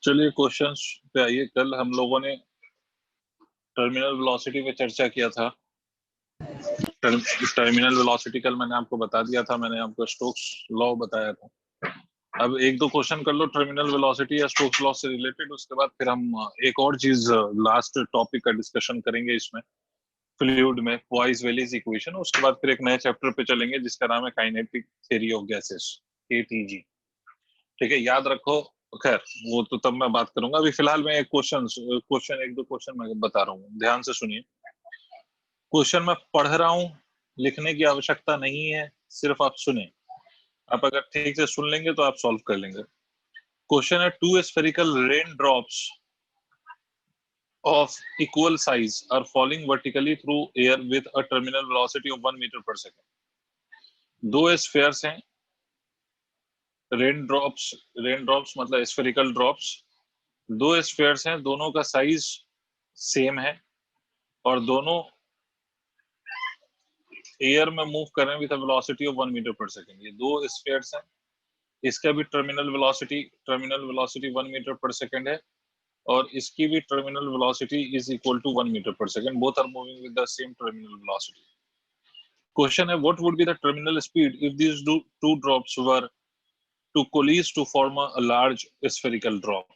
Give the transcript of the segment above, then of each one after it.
चलिए क्वेश्चंस पे आइए। कल हम लोगों ने टर्मिनल वेलोसिटी पे चर्चा किया था। टर्मिनल वेलोसिटी कल मैंने आपको बता दिया था, मैंने आपको स्टोक्स लॉ बताया था। अब एक दो क्वेश्चन कर लो टर्मिनल वेलोसिटी या स्टोक्स लॉ से रिलेटेड, उसके बाद फिर हम एक और चीज लास्ट टॉपिक का डिस्कशन करेंगे इसमें, फ्लूइड में पॉइस वेलीज इक्वेशन। उसके बाद फिर एक नए चैप्टर पे चलेंगे जिसका नाम है kinetic theory of gases, KTG। ठीक है, याद रखो। खैर वो तो तब मैं बात करूंगा, अभी फिलहाल मैं एक एक दो क्वेश्चन मैं बता रहा हूँ, ध्यान से सुनिए। क्वेश्चन मैं पढ़ रहा हूँ, लिखने की आवश्यकता नहीं है, सिर्फ आप सुने। आप अगर ठीक से सुन लेंगे तो आप सॉल्व कर लेंगे। क्वेश्चन है, two spherical raindrops of equal size are falling vertically through air with a terminal velocity of 1 meter per second। दो स्फेयर्स हैं, रेन ड्रॉप्स मतलब स्फेरिकल ड्रॉप्स। दो स्फेयर्स हैं, दोनों का साइज सेम है और दोनों एयर में मूव कर रहे हैं with velocity of 1 meter per second. ये दो स्फेयर्स हैं, इसका भी terminal velocity 1 meter per second है और इसकी भी terminal velocity is equal to 1 meter per second. Both are moving with the same terminal velocity. Question है, what would be the terminal speed if these two drops were to collide to form a large spherical drop.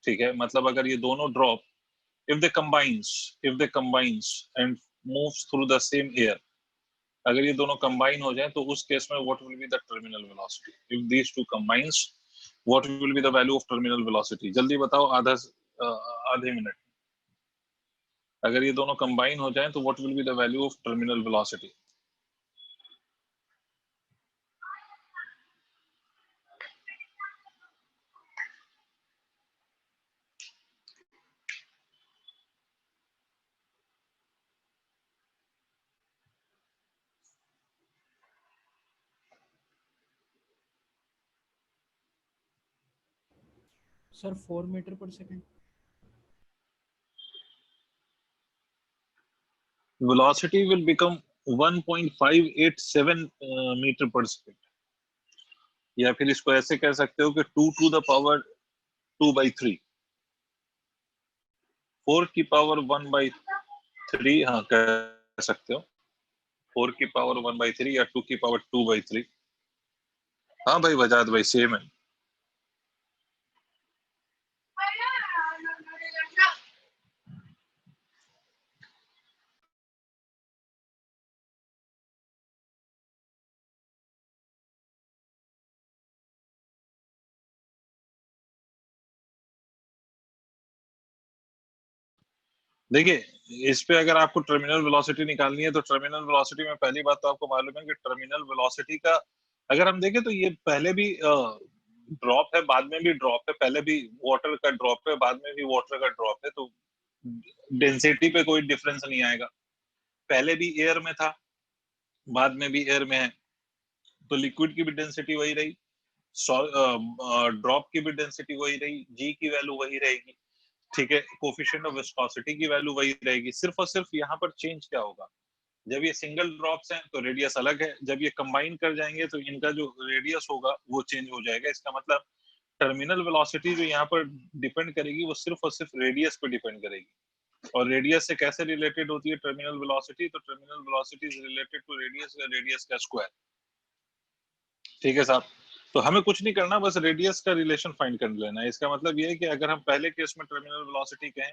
ठीक है, मतलब अगर ये दोनों drop if they combines and moves through the same air, अगर ये दोनों कंबाइन हो जाए तो उस केस में what will be the terminal velocity if these two combines, what will be the value of terminal velocity. जल्दी बताओ, आधे मिनट। अगर ये दोनों कंबाइन हो जाए तो what will be the value of terminal velocity. Sir 4 meter per second. Velocity will become 1.587 meter per second, या फिर इसको ऐसे कह सकते हो कि 2 to the power 2/3, 4 की पावर 1/3, हाँ कह सकते हो 4 की पावर 1/3 या 2 की पावर 2/3। हाँ भाई वजाद भाई, सेम है। देखिए इस पे अगर आपको टर्मिनल वेलोसिटी निकालनी है तो टर्मिनल वेलोसिटी में पहली बात तो आपको मालूम है कि टर्मिनल वेलोसिटी का अगर हम देखें तो ये पहले भी ड्रॉप है, बाद में भी ड्रॉप है, पहले भी वाटर का ड्रॉप है, बाद में भी वाटर का ड्रॉप है, तो डेंसिटी पे कोई डिफरेंस नहीं आएगा। पहले भी एयर में था, बाद में भी एयर में है, तो लिक्विड की भी डेंसिटी वही रही, ड्रॉप की भी डेंसिटी वही रही, जी की वैल्यू वही रहेगी। ठीक है, कोफिशिएंट ऑफ विस्कोसिटी की वैल्यू वही रहेगी। सिर्फ और सिर्फ यहाँ पर चेंज क्या होगा, जब ये सिंगल ड्रॉप्स हैं तो रेडियस अलग है, जब ये कंबाइन कर जाएंगे तो इनका जो रेडियस होगा वो चेंज हो जाएगा। इसका मतलब टर्मिनल वेलोसिटी जो यहाँ पर डिपेंड करेगी वो सिर्फ और सिर्फ रेडियस पे डिपेंड करेगी। और रेडियस से कैसे रिलेटेड होती है टर्मिनल वेलोसिटी, तो terminal velocity is related to radius का स्क्वायर। ठीक है साहब, तो हमें कुछ नहीं करना, बस रेडियस का रिलेशन फाइंड कर लेना है। इसका मतलब ये है कि अगर हम पहले केस में टर्मिनल वेलोसिटी कहें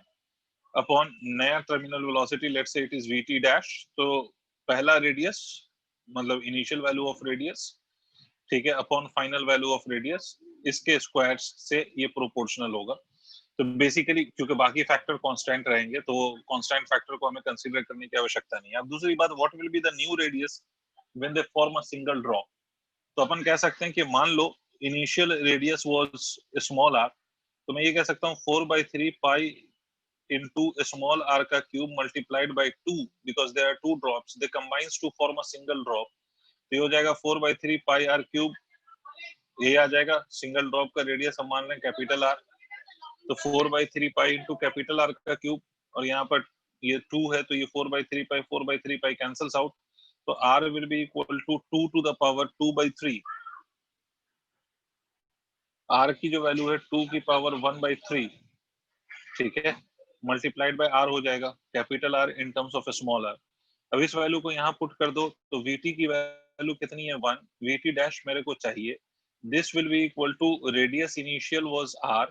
अपॉन नया terminal velocity, let's say it is vt dash, तो पहला रेडियस मतलब इनिशियल वैल्यू ऑफ रेडियस, ठीक है, upon final value of radius, इसके स्क्वायर से ये प्रोपोर्शनल होगा। तो बेसिकली क्योंकि बाकी फैक्टर कांस्टेंट रहेंगे तो कांस्टेंट फैक्टर को हमें कंसीडर करने की आवश्यकता नहीं है। अब दूसरी बात, what will be the new radius when they form a single drop. तो अपन कह सकते हैं कि मान लो initial radius was small r, तो मैं ये कह सकता हूँ 4/3 पाई into a small r का cube multiplied by 2 because there are two drops, they combines to form a single drop। तो ये हो जाएगा 4/3 पाई r क्यूब, ये आ जाएगा सिंगल ड्रॉप का रेडियस हम मान रहे हैं कैपिटल आर, तो 4/3 पाई इंटू कैपिटल आर का क्यूब, और यहाँ पर ये 2 है तो ये 4/3 पाई कैंसल्स आउट, तो r will be equal to 2 to the power 2/3। r की जो वैल्यू है 2⁻⁴, ठीक है, मल्टीप्लाइड बाय r हो जाएगा, capital R in terms of small r। अब इस वैल्यू को यहाँ पुट कर दो तो vt की वैल्यू कितनी है 1, vt डैश मेरे को चाहिए, this will be equal to radius initial was r,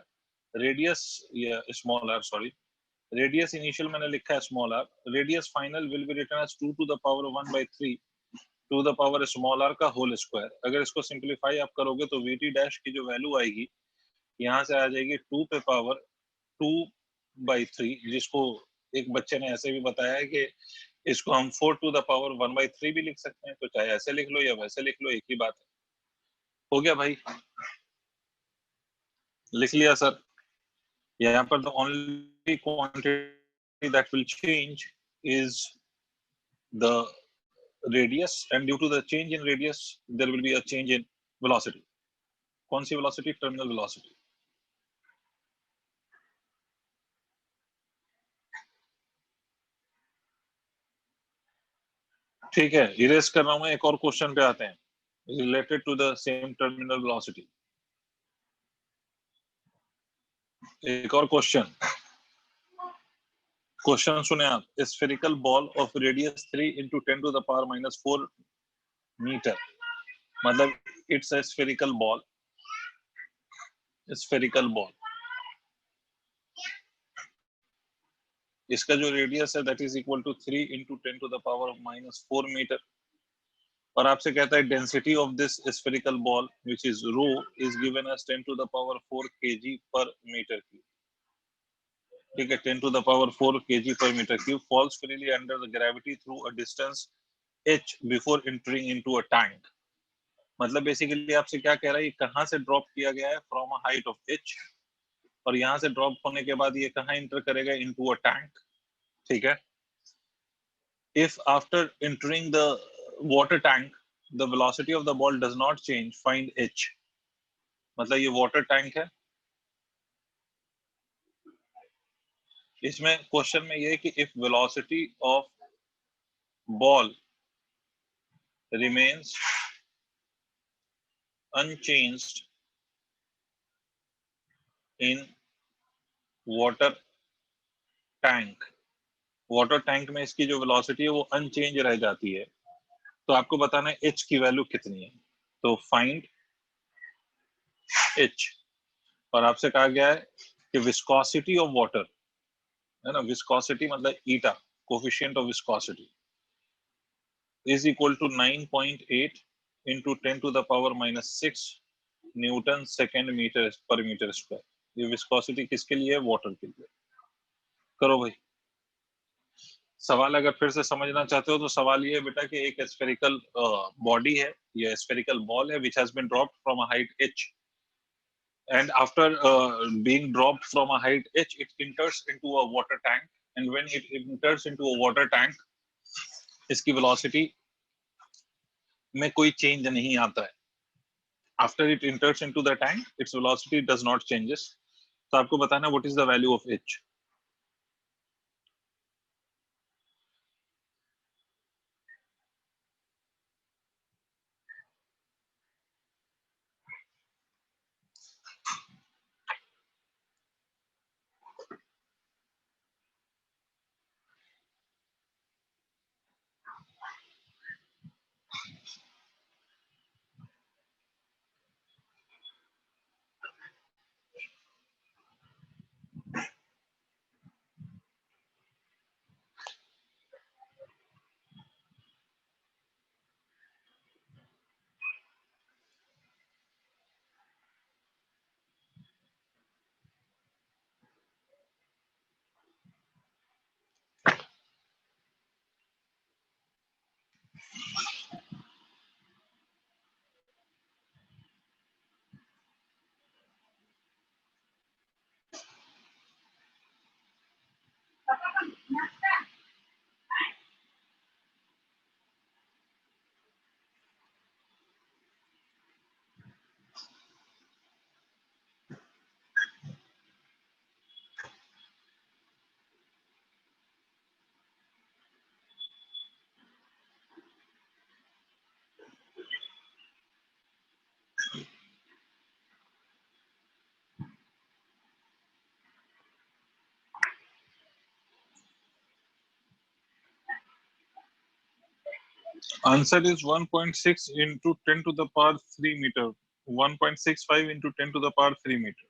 radius small r, sorry, radius initial मैंने लिखा है small r, radius final will be written as 2⁻⁴ to the power small r का whole square. अगर इसको simplify आप करोगे तो vt dash की जो वैल्यू आएगी यहाँ से आ जाएगी 2⁻2/3, जिसको एक बच्चे ने ऐसे भी बताया है कि इसको हम 4⁻⁴ भी लिख सकते हैं, तो चाहे ऐसे लिख लो या वैसे लिख लो, एक ही बात है। हो गया भाई, लिख लिया सर। यहाँ पर the only quantity that will change is the radius, and due to the change in radius there will be a change in velocity। कौन सी velocity? terminal velocity। ठीक है, इरेज कर रहा हूं मैं, एक और क्वेश्चन पे आते हैं related to the same terminal velocity. एक और क्वेश्चन सुने आप, spherical ball of radius 3 into 10⁻⁻⁴ metre, मतलब इट्स अ स्फेरिकल बॉल, इसका जो रेडियस है that is equal to 3 into 10⁻⁻⁴ metre, और आपसे कहता है density of this spherical ball which is rho is given as 10⁻⁴ kg per metre cube. ठीक है, 10⁻⁴ kg per meter cube falls freely under the gravity through a distance h before entering into a tank। मतलब basically आपसे क्या कह रहा है, ये कहाँ से ड्रॉप किया गया है, from a height of h, और यहाँ से ड्रॉप होने के बाद ये कहाँ इंटर करेगा, इनटू अ टैंक। ठीक है, if after entering the water tank the velocity of the ball does not change, find h। मतलब ये वाटर टैंक है, इसमें क्वेश्चन में ये है कि if velocity of ball remains unchanged in water tank, water tank में इसकी जो वेलोसिटी है वो अनचेंज रह जाती है, तो आपको बताना है h की वैल्यू कितनी है। तो फाइंड h, और आपसे कहा गया है कि विस्कोसिटी ऑफ वाटर, है ना, विस्कोसिटी मतलब eta, coefficient of viscosity, is equal to 9.8 into 10⁻⁻⁶ newton second meter per meter square. ये विस्कोसिटी किसके लिए है, वाटर के लिए। करो भाई सवाल, अगर फिर से समझना चाहते हो तो सवाल ये है बेटा कि एक स्फेरिकल बॉडी है, ये स्फेरिकल बॉल है which has been dropped from a height h, and after being dropped from a height h it enters into a water tank, and when it enters into a water tank इसकी velocity में कोई change नहीं आता है। after it enters into the tank its velocity does not changes। तो आपको बताना what is the value of h। Answer is 1.6 into 10 to the power 3 meter. 1.65 into 10 to the power 3 meter.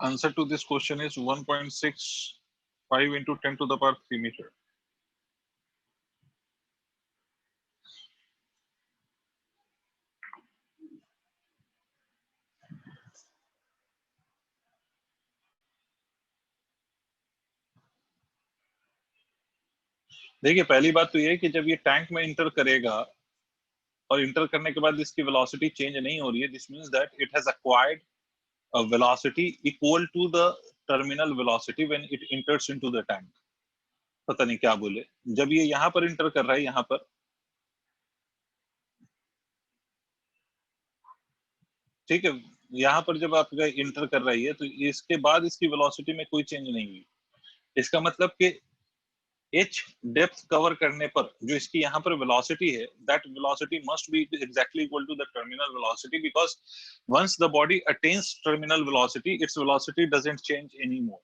Answer to this question is 1.65 into 10 to the power 3 meter. देखिए पहली बात तो ये है कि जब ये टैंक में इंटर करेगा और इंटर करने के बाद इसकी वेलोसिटी चेंज नहीं हो रही है, this means that it has acquired a velocity equal to the terminal velocity when it enters into the tank. पता नहीं क्या बोले, जब ये यहाँ पर इंटर कर रहा है, यहाँ पर ठीक है, यहाँ पर जब आप इंटर कर रही है तो इसके बाद इसकी वेलोसिटी में कोई चेंज नहीं हुई। इसका मतलब कि h डेप्थ कवर करने पर जो इसकी यहाँ पर वेलोसिटी है, that velocity must be exactly equal to the terminal velocity, because once the body attains terminal velocity its velocity doesn't change anymore.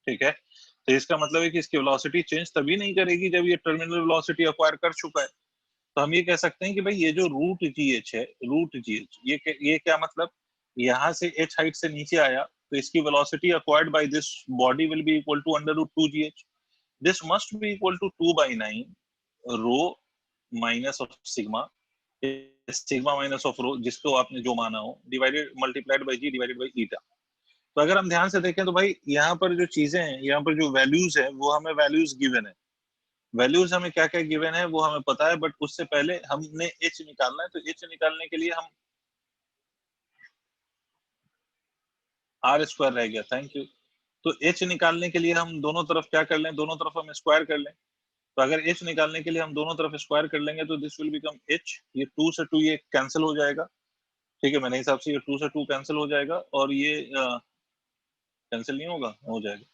ठीक है, तो इसका मतलब है कि इसकी वेलोसिटी चेंज तभी नहीं करेगी जब ये टर्मिनल वेलोसिटी एक्वायर कर चुका है। तो हम ये कह सकते हैं कि भाई ये जो रूट जी एच है, रूट जी एच, ये क्या मतलब, यहाँ से h हाइट से नीचे आया तो इसकी velocity acquired by this body will be equal to under root 2gh। This must be equal to 2/9 rho minus of sigma, sigma minus of rho, जिसको आपने जो माना हो, divided multiplied by g divided by eta. तो अगर हम ध्यान से देखें तो भाई यहाँ पर जो चीजें हैं, यहाँ पर जो वैल्यूज है वो हमें वैल्यूज गिवन है। वैल्यूज हमें क्या क्या गिवन है वो हमें पता है, बट उससे पहले हमने h निकालना है। तो h निकालने के लिए हम r² रह गया, थैंक यू। तो h निकालने के लिए हम दोनों तरफ क्या कर लें, दोनों तरफ हम स्क्वायर कर लें। तो अगर h निकालने के लिए हम दोनों तरफ स्क्वायर कर लेंगे तो दिस विल बिकम h, ये 2 से 2 ये कैंसिल हो जाएगा। ठीक है, मेरे हिसाब से ये 2 से 2 कैंसिल हो जाएगा और ये कैंसिल नहीं होगा, हो जाएगा।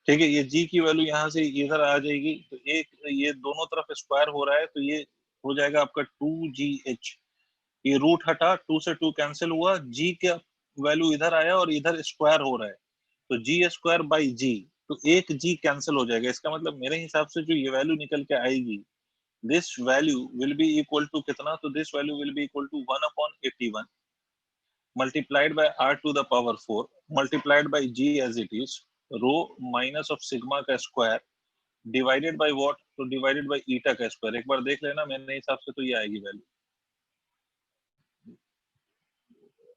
ठीक है, ये g की वैल्यू यहाँ से इधर आ जाएगी, तो एक ये दोनों तरफ स्क्वायर हो रहा है तो ये हो जाएगा आपका 2gh। ये रूट हटा, 2 से 2 कैंसिल हुआ, g का वैल्यू इधर आया और इधर स्क्वायर हो रहा है, तो g² बाई g, तो एक g कैंसिल हो जाएगा। इसका मतलब मेरे हिसाब से जो ये वैल्यू निकल के आएगी, this value will be equal to कितना, तो this value will be equal to 1/81 multiplied by r to the power 4 multiplied by g as it is, rho minus of sigma का स्क्वायर डिवाइडेड बाय व्हाट, तो divided by ईटा का square. एक बार देख लेना, मेरे हिसाब से तो ये आएगी वैल्यू।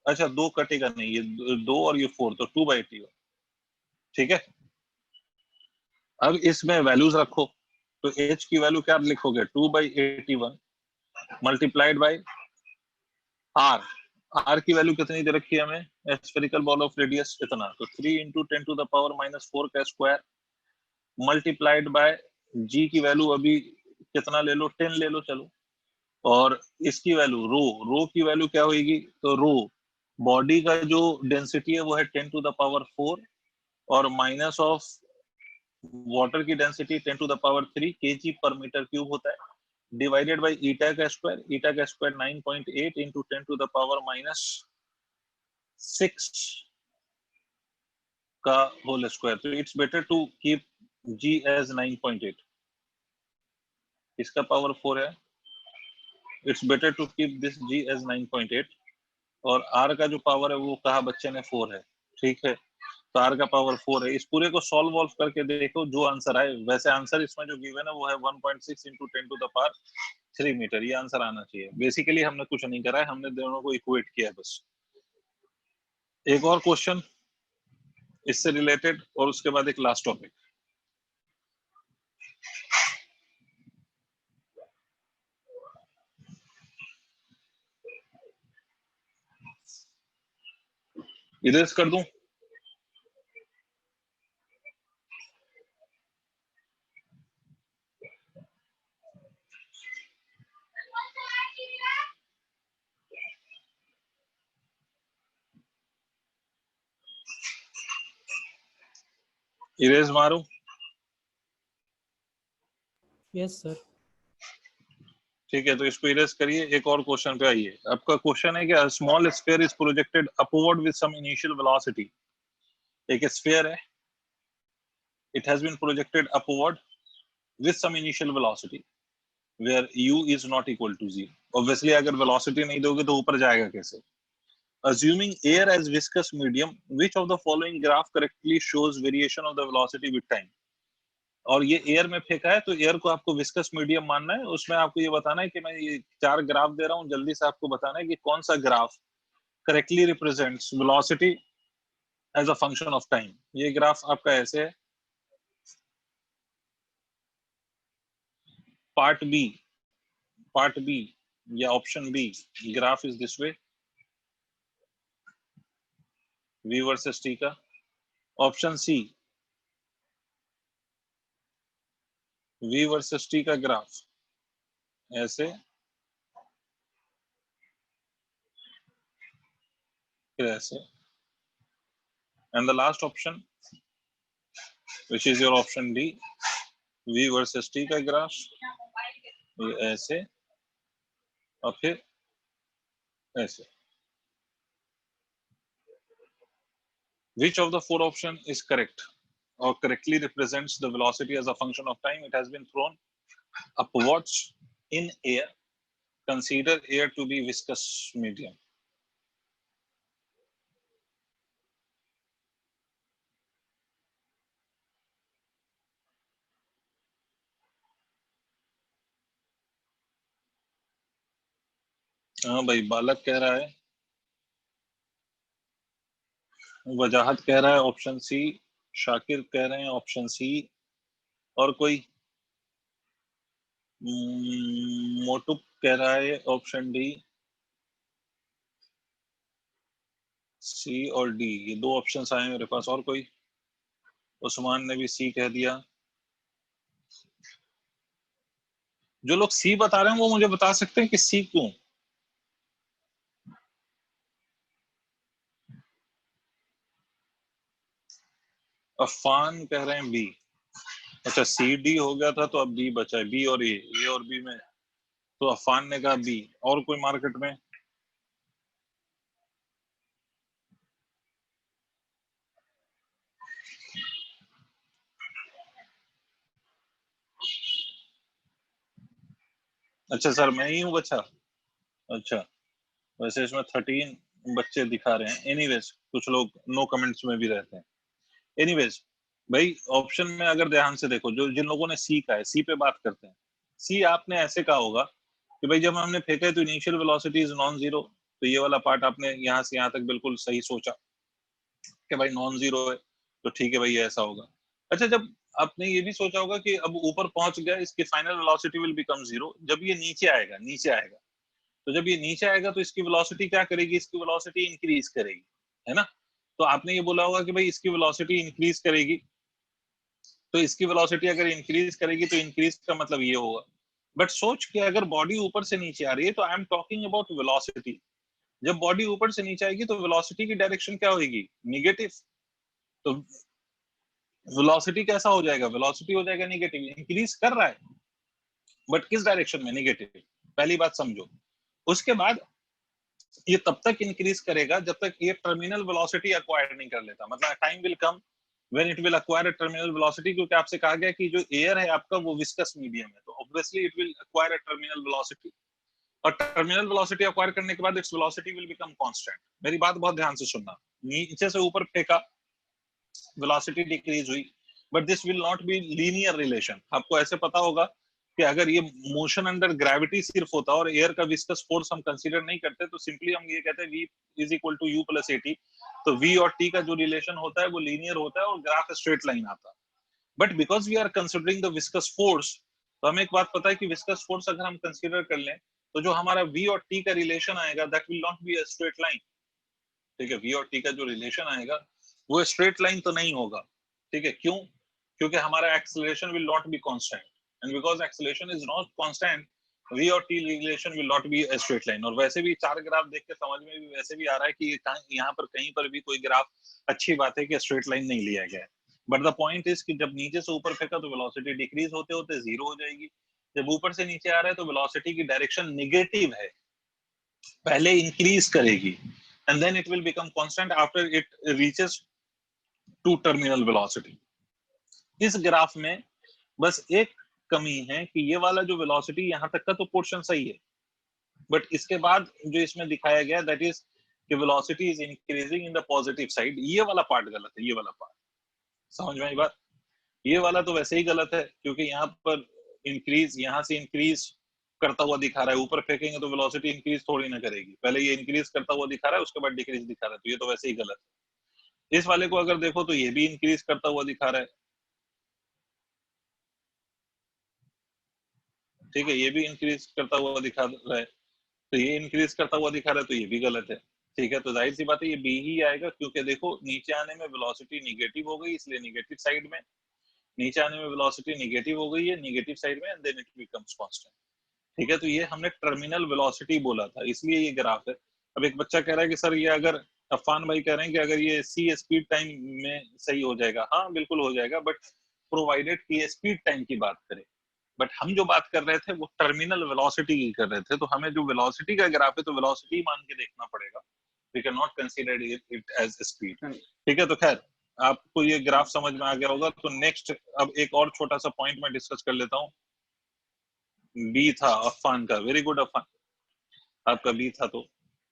अच्छा, दो कटेगा नहीं, ये 2 और ये 4, तो 2/81। ठीक है, अब इसमें वैल्यूज रखो, तो h की वैल्यू क्या लिखोगे, 2/81 मल्टीप्लाइड बाय r। r की वैल्यू कितनी दे रखी है हमें, स्फेरिकल बॉल ऑफ रेडियस इतना, तो 3 × 10⁻⁻4 का स्क्वायर मल्टीप्लाइड बाय g की वैल्यू अभी कितना ले लो, 10 ले लो चलो, और इसकी वैल्यू रो की वैल्यू क्या होगी, तो रो बॉडी का जो डेंसिटी है वो है 10⁻4 और माइनस ऑफ वाटर की density 10⁻3 kg per metre cube होता है, डिवाइडेड बाय ईटा का स्क्वायर 9.8 into 10⁻6 का होल स्क्वायर। तो it's better to keep g as 9.8, इसका पावर 4 है, it's better to keep this g as 9.8, और r का जो पावर है वो कहा बच्चे ने 4 है। ठीक है, तो r का पावर 4 है। इस पूरे को सॉल्व वॉल्व करके देखो, जो आंसर आए, वैसे आंसर इसमें जो गिवन है वो है 1.6 into 10⁻³ मीटर, ये आंसर आना चाहिए। बेसिकली हमने कुछ नहीं करा है, हमने दोनों को इक्वेट किया है बस। एक और क्वेश्चन इससे रिलेटेड और उसके बाद एक लास्ट टॉपिक। इरेज कर दूं, इरेज मारूं? Yes sir. ठीक है, तो इसको इरेज करिए, एक और क्वेश्चन पे आइए। आपका क्वेश्चन है कि a small sphere is projected upward with some initial velocity। एक स्फीयर है, it has been projected upward with some initial velocity, where u is not equal to 0. Obviously अगर velocity नहीं दोगे तो ऊपर जाएगा कैसे? Assuming air as viscous medium, which of the following graph correctly shows variation of the velocity with time? और ये air में फेंका है तो एयर को आपको विस्कस मीडियम मानना है, उसमें आपको ये बताना है कि मैं ये 4 ग्राफ दे रहा हूँ, जल्दी से आपको बताना है कि कौन सा graph correctly represents velocity as a function of time. ये ग्राफ आपका ऐसे है, पार्ट बी या option B, graph is this way, v versus t का। Option C, v versus t का ग्राफ ऐसे, फिर ऐसे, and the last option which is your option D, v versus t का ग्राफ ये ऐसे और फिर ऐसे। Which of the 4 option is correct or correctly represents the velocity as a function of time? It has been thrown upwards in air. Consider air to be viscous medium. हाँ भाई, बालक कह रहा है, वजाहत कह रहा है ऑप्शन सी, शाकिर कह रहे हैं ऑप्शन सी, और कोई मोटू कह रहा है ऑप्शन डी। सी और डी, ये 2 ऑप्शंस आए मेरे पास, और कोई? उस्मान ने भी सी कह दिया। जो लोग सी बता रहे हैं वो मुझे बता सकते हैं कि सी क्यों? अफान कह रहे हैं बी। अच्छा, सी डी हो गया था तो अब बी बचा है, बी और ए और बी में, तो अफान ने कहा बी। और कोई मार्केट में? अच्छा सर, मैं ही हूँ बच्चा? अच्छा, वैसे इसमें 13 बच्चे दिखा रहे हैं। एनीवेज, कुछ लोग नो कमेंट्स में भी रहते हैं। एनीवेज भाई, ऑप्शन में अगर ध्यान से देखो, जो जिन लोगों ने सी का है, सी पे बात करते हैं। सी आपने ऐसे कहा होगा कि भाई जब हमने फेंका है तो initial velocity is non zero, तो ये वाला पार्ट आपने यहाँ से यहाँ तक बिल्कुल सही सोचा कि भाई नॉन जीरो है, तो ठीक है भाई ऐसा होगा। अच्छा, जब आपने ये भी सोचा होगा कि अब ऊपर पहुंच गया, इसकी final velocity will become zero, जब ये नीचे आएगा, तो जब ये नीचे आएगा तो इसकी वेलोसिटी क्या करेगी? इसकी वेलोसिटी इंक्रीज करेगी, है ना? तो आपने ये बोला होगा कि भाई इसकी वेलोसिटी इंक्रीज करेगी, तो इसकी वेलोसिटी अगर इंक्रीज करेगी तो इंक्रीज का मतलब ये होगा। बट सोच के अगर बॉडी ऊपर से नीचे आ रही है तो I am talking about velocity. जब बॉडी ऊपर से नीचे आएगी तो वेलोसिटी की डायरेक्शन क्या होगी? निगेटिव। तो वेलोसिटी कैसा हो जाएगा? वेलोसिटी हो जाएगा निगेटिव। इंक्रीज कर रहा है बट किस डायरेक्शन में? निगेटिव। पहली बात समझो। उसके बाद ये तब तक इंक्रीज करेगा जब तक ये टर्मिनल वेलोसिटी एक्वायर नहीं कर लेता। मतलब time will come when it will acquire terminal velocity, क्योंकि आपसे कहा गया कि जो एयर है आपका वो विस्कस मीडियम है, तो obviously it will acquire terminal velocity, और टर्मिनल वेलोसिटी एक्वायर करने के बाद its velocity will become constant. मेरी बात बहुत ध्यान से सुनना। नीचे से ऊपर फेंका, वेलोसिटी डिक्रीज हुई, but this will not be linear relation. आपको ऐसे पता होगा कि अगर ये मोशन अंडर ग्रेविटी सिर्फ होता और एयर का विस्कस फोर्स हम कंसीडर नहीं करते, तो सिंपली हम ये कहते हैं v is equal to u plus at। तो v और t का जो रिलेशन होता है वो लीनियर होता है और ग्राफ स्ट्रेट लाइन आता है। But because we are considering the viscous force, तो हमें एक बात पता है कि विस्कस फोर्स अगर हम कंसीडर कर लें तो जो हमारा v और t का रिलेशन आएगा that will not be a straight line. ठीक है, v और t का जो रिलेशन आएगा वो स्ट्रेट लाइन तो नहीं होगा। ठीक है, क्यों? क्योंकि हमारा acceleration will not be constant, and because acceleration is not constant, v और t relation will not be a straight line. और वैसे भी 4 ग्राफ देख के समझ में भी वैसे भी आ रहा है कि यहाँ पर कहीं पर भी कोई ग्राफ, अच्छी बात है कि स्ट्रेट लाइन नहीं लिया गया है। बट द पॉइंट इज कि जब नीचे से ऊपर फेंका तो वेलोसिटी डिक्रीज होते होते जीरो हो जाएगी। जब ऊपर से नीचे आ रहा है तो वेलोसिटी की डायरेक्शन निगेटिव है, पहले इंक्रीज करेगी and then it will become constant after it reaches to terminal velocity। इस ग्राफ में बस एक कमी है कि ये वाला जो वेलोसिटी यहाँ तक का तो पोर्शन सही है, बट इसके बाद जो इसमें दिखाया गया दैट इज कि velocity is increasing in the positive side, ये वाला पार्ट गलत है, ये वाला पार्ट। समझ में आई बात? ये वाला तो वैसे ही गलत है, क्योंकि यहाँ पर इंक्रीज, यहाँ से इंक्रीज करता हुआ दिखा रहा है, ऊपर फेंकेंगे तो वेलोसिटी इंक्रीज थोड़ी ना करेगी, पहले ये इंक्रीज करता हुआ दिखा रहा है, उसके बाद डिक्रीज दिखा रहा है, तो ये तो वैसे ही गलत है। इस वाले को अगर देखो तो ये भी इंक्रीज करता हुआ दिखा रहा है, ठीक है, ये भी इंक्रीज करता हुआ दिखा रहा है, तो ये इंक्रीज करता हुआ दिखा रहा है, तो ये भी गलत है, ठीक है। तो जाहिर सी बात है ये बी ही आएगा, क्योंकि देखो नीचे आने में वेलोसिटी निगेटिव हो गई, इसलिए निगेटिव साइड में, नीचे आने में वेलोसिटी निगेटिव हो गई है निगेटिव साइड में, and then it becomes constant, ठीक है। तो ये हमने टर्मिनल वेलोसिटी बोला था, इसलिए ये ग्राफ है। अब एक बच्चा कह रहा है कि सर ये अगर, अफान भाई कह रहे हैं कि अगर ये सी स्पीड टाइम में सही हो जाएगा, हाँ बिल्कुल हो जाएगा, बट प्रोवाइडेड कि स्पीड टाइम की बात करें। बट हम जो बात कर रहे थे वो टर्मिनल वेलोसिटी की कर रहे थे, तो हमें जो वेलोसिटी का ग्राफ है तो वेलोसिटी मान के देखना पड़ेगा, we can not consider it as speed, ठीक है। तो खैर आपको ये ग्राफ समझ में आ गया होगा। तो नेक्स्ट अब एक और छोटा सा पॉइंट मैं डिस्कस कर लेता हूँ। बी था अफान का, वेरी गुड अफान, आपका बी था, तो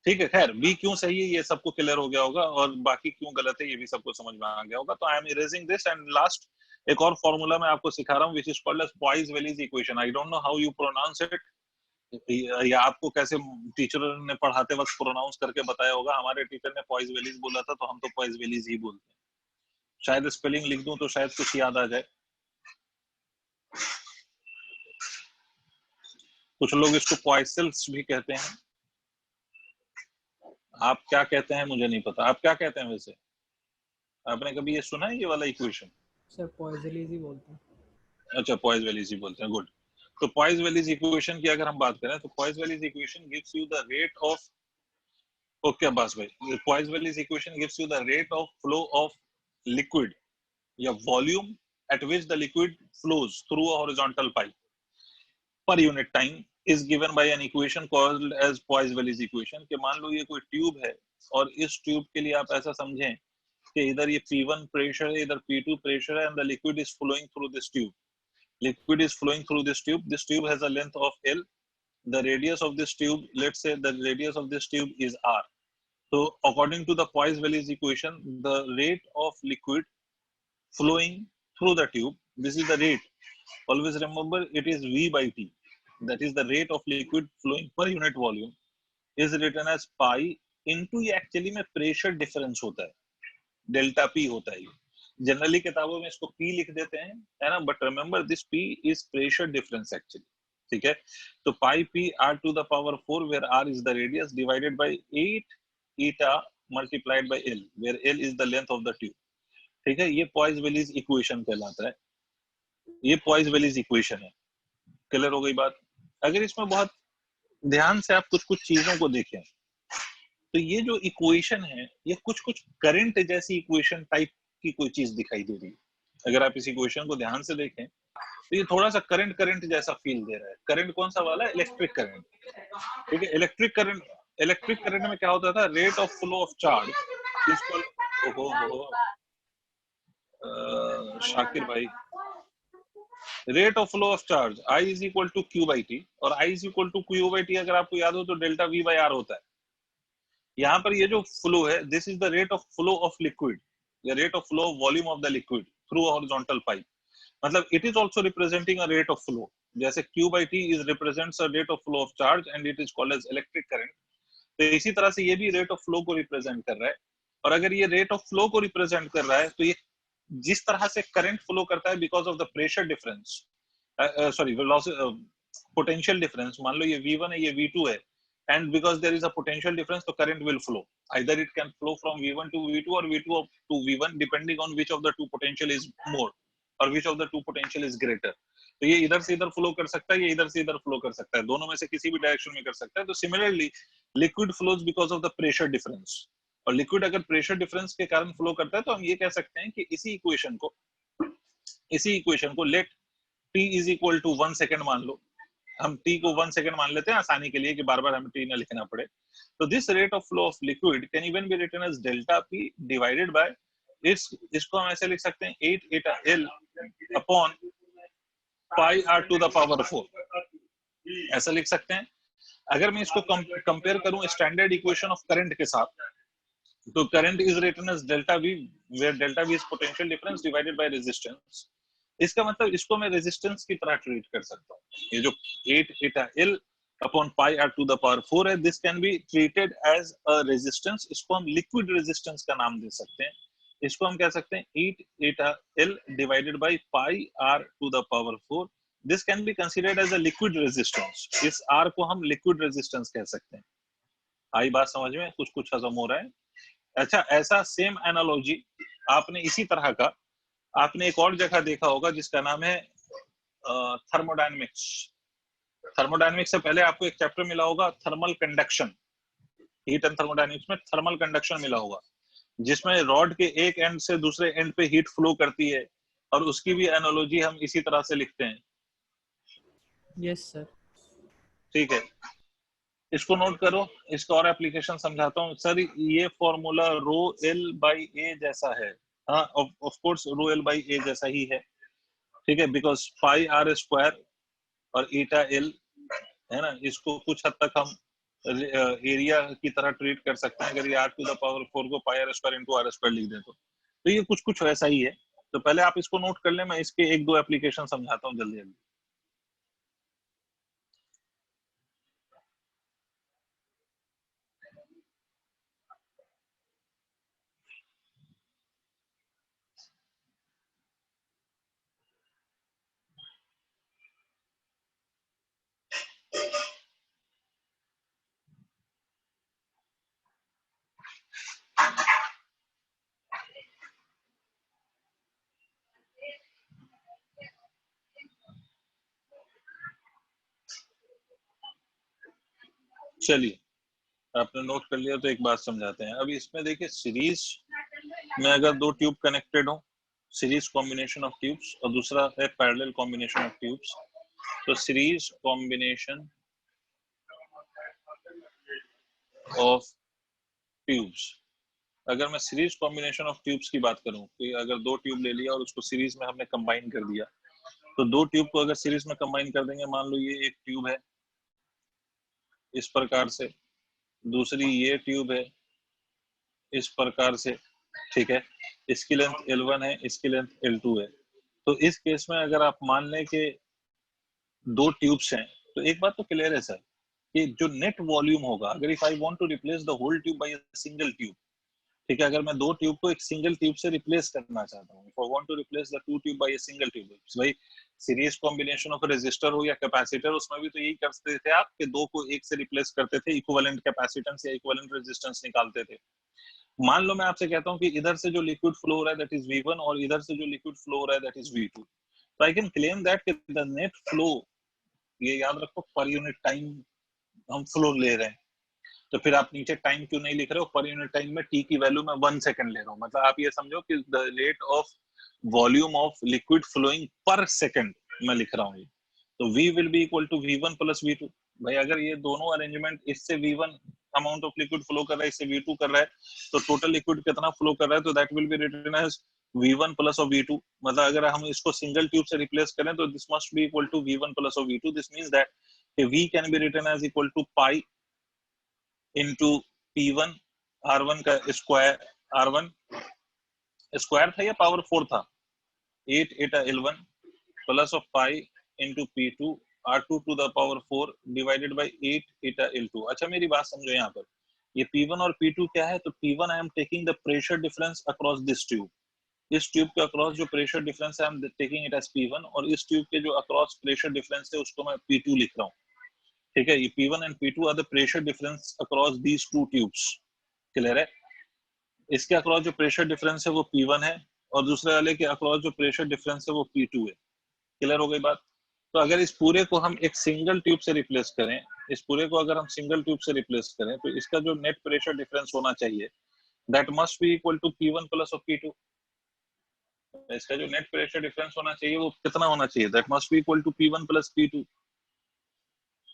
ठीक है। खैर बी क्यों सही है ये सबको क्लियर हो गया होगा, और बाकी क्यों गलत है ये भी सबको समझ में आ गया होगा। तो I am erasing this, and last एक और फॉर्मूला मैं आपको सिखा रहा हूँ which is called as Poiseuille's equation. I don't know how you pronounce it, या आपको कैसे टीचर ने पढ़ाते वक्त प्रोनाउंस करके बताया होगा। हमारे टीचर ने पॉइस-वेलीज बोला था, तो हम तो पॉइस-वेलीज ही बोलते हैं। शायद स्पेलिंग लिख दूं तो शायद कुछ याद आ जाए। कुछ लोग इसको पॉइसेल्स भी कहते हैं, आप क्या कहते हैं मुझे नहीं पता, आप क्या कहते हैं वैसे? आपने कभी ये सुना है ये वाला इक्वेशन? सर पॉइजलीज ही बोलते हैं। अच्छा, पॉइस-वेलीज ही बोलते हैं, गुड। तो पॉइस-वेलीज इक्वेशन की अगर हम बात करें तो Poiseuille's equation gives you the rate of, okay Abbas भाई, Poiseuille's equation gives you the rate of flow of liquid या volume at which the liquid flows through a horizontal pipe per unit time is given by an equation called as Poiseuille's equation। कि मान लो ये कोई tube है, और इस tube के लिए आप ऐसा समझें कि इधर ये P1 प्रेशर है, इधर P2 प्रेशर है, and the liquid is flowing through this tube. Liquid is flowing through this tube. This tube has a length of L. The radius of this tube, let's say the radius of this tube is R. So according to the Poiseuille's equation, the rate of liquid flowing through the tube, this is the rate. Always remember it is V by T. That is the rate of liquid flowing per unit volume is written as pi into, ये actually में pressure difference होता है, delta P होता है। Generally किताबों में इसको P लिख देते हैं, है ना, but remember this p is pressure difference actually, ठीक है। तो pi p r to the power 4 where r is the radius divided by 8 eta multiplied by l where l is the length of the tube, ठीक है। ये पॉइस-वेलीज equation कहलाता है, ये पॉइस-वेलीज equation है। क्लियर हो गई बात? अगर इसमें बहुत ध्यान से आप कुछ कुछ चीजों को देखें तो ये जो इक्वेशन है ये कुछ कुछ करंट जैसी इक्वेशन टाइप की कोई चीज दिखाई दे रही है। अगर आप इस इक्वेशन को ध्यान से देखें तो ये थोड़ा सा करंट करंट जैसा फील दे रहा है। करंट कौन सा वाला है? इलेक्ट्रिक करंट, ठीक है। इलेक्ट्रिक करंट में क्या होता था? Rate of flow of charge इसको, शाकिर भाई, rate of flow of charge I is equal to Q by T, और I is equal to Q by T अगर आपको याद हो तो डेल्टा V बाई आर होता है। यहाँ पर ये जो फ्लो है this is the rate of flow of liquid या rate of flow of volume of the liquid through horizontal pipe. मतलब it is also representing a rate of flow, जैसे q by t is represents a rate of flow of charge and it is called as electric current. तो इसी तरह से ये भी rate of flow को represent कर रहा है। और अगर ये रेट ऑफ फ्लो को रिप्रेजेंट कर रहा है तो ये जिस तरह से करंट फ्लो करता है because of the pressure difference, sorry potential difference, मान लो ये V1 है ये V2 है, and because there is a potential difference the current will flow, either it can flow from V1 to V2 or V2 to V1 depending on which of the two potential is more or which of the two potential is greater। तो ये इधर से इधर flow कर सकता है, ये इधर से इधर फ्लो कर सकता है, दोनों में से किसी भी डायरेक्शन में कर सकता है। तो similarly liquid flows because of the pressure difference, और लिक्विड अगर प्रेशर डिफरेंस के कारण फ्लो करता है तो हम ये कह सकते हैं कि इसी इक्वेशन को let t is equal to 1 second मान लो, हम t को 1 सेकेंड मान लेते हैं आसानी के लिए कि बार बार हमें t ना लिखना पड़े। तो this rate of flow of liquid can even be written as delta p divided by इसको हम ऐसे लिख सकते हैं 8 eta l upon pi R to the power 4, ऐसा लिख सकते हैं। अगर मैं इसको कंपेयर करूं स्टैंडर्ड इक्वेशन ऑफ करंट के साथ, तो current is written as delta V, where delta V is potential difference divided by resistance. इसका मतलब इसको मैं रेजिस्टेंस की तरह ट्रीट कर सकता हूं। ये जो 8 eta L upon pi R to the power 4 है, this can be treated as a resistance. इसको हम लिक्विड रेजिस्टेंस का नाम दे सकते हैं। इसको हम कह सकते हैं 8 eta L divided by pi R to the power 4। This can be considered as a liquid resistance. इस R को हम लिक्विड रेजिस्टेंस कह सकते हैं। आई बात समझ में? कुछ कुछ हजम हो रहा है। अच्छा, ऐसा सेम एनालॉजी आपने इसी तरह का आपने एक और जगह देखा होगा जिसका नाम है थर्मोडायनेमिक्स। थर्मोडायनेमिक्स से पहले आपको एक चैप्टर मिला होगा thermal conduction. Heat and thermodynamics में थर्मल कंडक्शन मिला होगा, जिसमें रॉड के एक एंड से दूसरे एंड पे हीट फ्लो करती है, और उसकी भी एनालॉजी हम इसी तरह से लिखते हैं। Yes sir. ठीक है, इसको नोट करो। इसका और एप्लीकेशन समझाता हूँ। सर ये formula rho L by A जैसा है। हाँ, of course rho L by A जैसा ही है। ठीक है, बिकॉज पाई आर स्क्वायर और ईटा एल है ना, इसको कुछ हद तक हम एरिया की तरह ट्रीट कर सकते हैं। अगर ये आर टू द पावर 4 को pi r square into r square लिख दें तो ये कुछ कुछ वैसा ही है। तो पहले आप इसको नोट कर लें, मैं इसके एक दो एप्लीकेशन समझाता हूँ जल्दी जल्दी। चलिए, आपने नोट कर लिया तो एक बात समझाते हैं। अभी इसमें देखिए, सीरीज में अगर दो ट्यूब कनेक्टेड हो, सीरीज कॉम्बिनेशन ऑफ ट्यूब्स, और दूसरा है पैरेलल कॉम्बिनेशन ऑफ ट्यूब्स, तो सीरीज कॉम्बिनेशन ऑफ ट्यूब्स, अगर मैं सीरीज कॉम्बिनेशन ऑफ ट्यूब्स की बात करूं कि अगर दो ट्यूब ले लिया और उसको सीरीज में हमने कंबाइन कर दिया, तो दो ट्यूब को अगर सीरीज में कंबाइन कर देंगे, मान लो ये एक ट्यूब है इस प्रकार से, दूसरी ये ट्यूब है इस प्रकार से। ठीक है, इसकी लेंथ L1 है, इसकी लेंथ L2 है। तो इस केस में अगर आप मान लें कि दो ट्यूब्स हैं, तो एक बात तो क्लियर है सर कि जो नेट वॉल्यूम होगा, अगर if I want to replace the whole tube by a single tube, ठीक है, अगर मैं दो ट्यूब को एक सिंगल ट्यूब से रिप्लेस करना चाहता हूँ, if I want to replace the two tube by a single tube, भाई सीरीज कॉम्बिनेशन ऑफ रेजिस्टर हो या कैपेसिटर, उसमें भी तो यही करते थे आप कि दो को एक से रिप्लेस करते थे, इक्विवेलेंट कैपेसिटेंस या इक्विवेलेंट रेजिस्टेंस निकालते थे। मान लो मैं आपसे कहता हूँ कि इधर से जो लिक्विड फ्लो हो रहा है दैट इज V1, और इधर से जो लिक्विड फ्लो हो रहा है दैट इज V2, तो I can claim that the net flow, ये याद रखो, पर यूनिट टाइम हम फ्लो ले रहे हैं। तो फिर आप नीचे टाइम क्यों नहीं लिख रहे हो? पर यूनिट टाइम में टी की वैल्यू में 1 सेकंड ले रहा हूँ। मतलब आप ये समझो कि the rate of volume of liquid flowing per second मैं लिख रहा हूँ। तो V will be equal to V1 plus V2। भाई अगर ये दोनों अरेंजमेंट, इससे V1 amount of liquid flow कर रहा है, इससे V2 कर रहा है, तो टोटल लिक्विड कितना फ्लो कर रहा है, तो that will be written as V1 plus of V2। मतलब अगर हम इसको सिंगल ट्यूब से रिप्लेस करें तो this must be equal to V1 plus of V2। This means that V can be written as equal to pi into P1 R1 का square, R1 square था या पावर 4 था, 8 eta L1 plus of pi into P2 R2 to the power 4 divided by 8 eta L2। अच्छा मेरी बात समझो, यहाँ पर ये P1 और P2 क्या है? तो P1 I am taking the pressure difference across this tube. इस ट्यूब के अक्रॉस जो प्रेशर डिफरेंस है I am taking it as P1, और इस ट्यूब के जो अक्रॉस प्रेशर डिफरेंस है उसको मैं P2 लिख रहा हूँ। ठीक है, ये P1 and P2 are the pressure difference across these two tubes. Clear है? इसके अक्रॉस जो प्रेशर डिफरेंस है वो P1 है, और दूसरे वाले के अक्रॉस जो प्रेशर डिफरेंस है वो P2 है। क्लियर हो गई बात? तो अगर इस पूरे को हम एक सिंगल ट्यूब से रिप्लेस करें, इस पूरे को अगर हम सिंगल ट्यूब से रिप्लेस करें, तो इसका जो नेट प्रेशर डिफरेंस होना चाहिए that must be equal to P1 plus of P2। इसका जो नेट प्रेशर डिफरेंस होना चाहिए वो कितना होना चाहिए? That must be equal to P1 plus P2।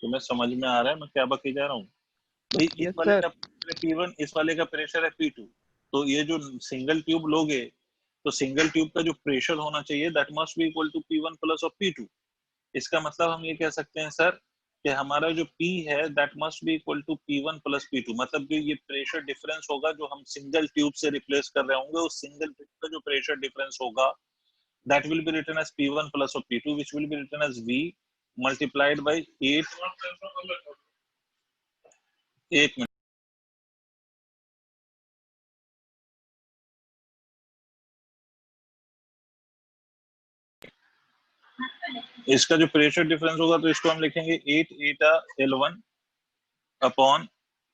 तुम्हें समझ में आ रहा है मैं क्या बकी जा रहा हूँ? भाई इस यस वाले सर। का प्रेशर है P1, इस वाले का प्रेशर है P2। तो ये जो सिंगल ट्यूब लोगे, तो सिंगल ट्यूब का जो प्रेशर होना चाहिए that must be equal to P1 plus of P2। इसका मतलब हम ये कह सकते हैं सर कि हमारा जो P है that must be equal to P1 plus P2, मतलब कि ये प्रेशर डिफरेंस होगा जो हम सिंगल ट्यूब से रिप्लेस कर रहे होंगे, उस सिंगल ट्यूब का जो प्रेशर डिफरेंस होगा that will be written as P1 plus of P2, which will be written as V multiplied by 8. एक मिनट, इसका जो प्रेशर डिफरेंस होगा तो इसको हम लिखेंगे 8 eta L1 upon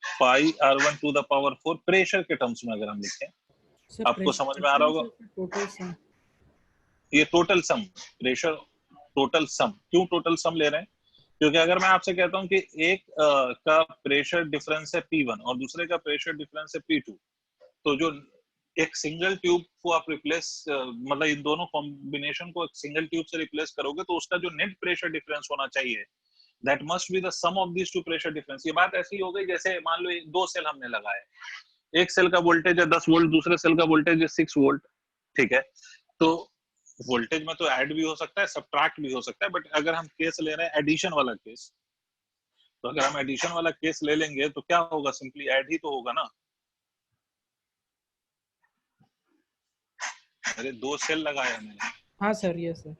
pi R1 to the power 4 pressure के टर्म्स में अगर हम लिखें, सर आपको प्रेशर समझ में आ रहा होगा। टोटल सम, ये total sum, pressure total sum, क्यों टोटल सम ले रहे हैं? क्योंकि अगर मैं आपसे कहता हूं कि एक का प्रेशर डिफरेंस है P1 और दूसरे का प्रेशर डिफरेंस है P2, तो जो एक सिंगल ट्यूब को आप रिप्लेस मतलब इन दोनों कॉम्बिनेशन को एक सिंगल ट्यूब से रिप्लेस करोगे तो उसका जो नेट प्रेशर डिफरेंस होना चाहिए that must be the sum of these two pressure difference. ये बात ऐसी हो गई जैसे मान लो दो सेल हमने लगाए, एक सेल का वोल्टेज है 10 वोल्ट, दूसरे सेल का वोल्टेज है 6 वोल्ट, ठीक है। तो वोल्टेज में तो ऐड भी हो सकता है, सब्ट्रैक्ट भी हो सकता है, बट अगर हम केस ले रहे हैं एडिशन वाला केस, तो अगर हम एडिशन वाला केस ले लेंगे तो क्या होगा, सिंपली ऐड ही तो होगा ना। अरे दो सेल लगाया मैंने, हाँ sir, yes sir,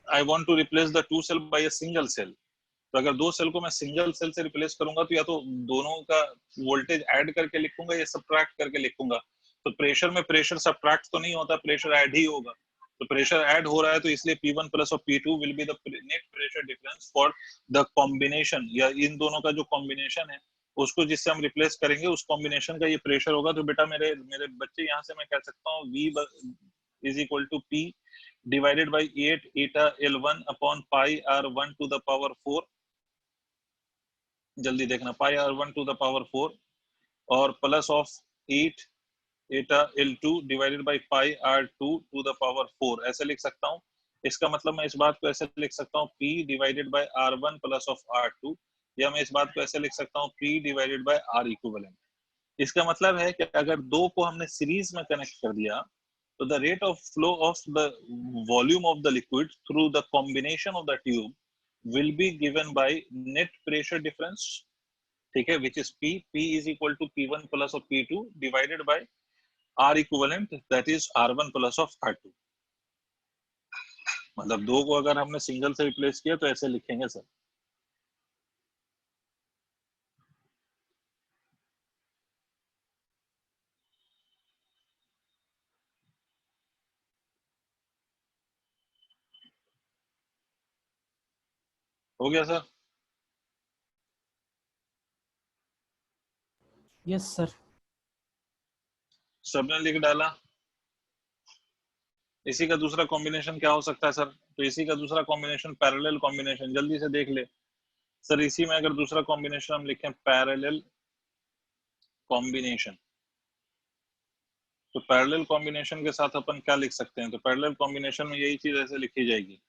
I want to replace the two cell by a single cell, तो अगर दो सेल को मैं सिंगल सेल से रिप्लेस करूंगा तो या तो दोनों का वोल्टेज ऐड करके लिखूंगा या सब्ट्रैक्ट करके लिखूंगा। तो प्रेशर में प्रेशर सब्ट्रैक्ट तो नहीं होता, प्रेशर ऐड ही होगा। तो प्रेशर ऐड हो रहा है तो इसलिए P1 प्लस और P2 will be the net pressure difference for the combination, या इन दोनों का जो कॉम्बिनेशन है उसको जिससे हम रिप्लेस करेंगे उस कॉम्बिनेशन का ये प्रेशर होगा। तो बेटा मेरे मेरे बच्चे, यहाँ से मैं कह सकता हूँ V is equal to P divided by 8 eta L1 upon pi R1 to the power 4, जल्दी देखना, pi R1 to the power 4 और plus of 8 eta L2 divided by pi R2 to the power 4, ऐसे लिख सकता हूँ। इसका मतलब मैं इस बात को ऐसे लिख सकता हूँ P divided by R1 plus of R2, या मैं इस बात को ऐसे लिख सकता हूँ P divided by R equivalent। इसका मतलब है कि अगर दो को हमने सीरीज में कनेक्ट कर दिया तो the rate of flow of the volume of the liquid through the combination of the tube will be given by net pressure difference, ठीक है, which is P is equal to P1 plus of P2 divided by R equivalent, that is R1 plus of R2। मतलब दो को अगर हमने single से replace किया तो ऐसे लिखेंगे सर। हो गया सर? यस सर, सबने लिख डाला। इसी का दूसरा कॉम्बिनेशन क्या हो सकता है सर? तो इसी का दूसरा कॉम्बिनेशन पैरेलल कॉम्बिनेशन, जल्दी से देख ले सर। इसी में अगर दूसरा कॉम्बिनेशन हम लिखें पैरेलल कॉम्बिनेशन, तो पैरेलल कॉम्बिनेशन के साथ अपन क्या लिख सकते हैं? तो पैरेलल कॉम्बिनेशन में यही चीज ऐसे लिखी जाएगी,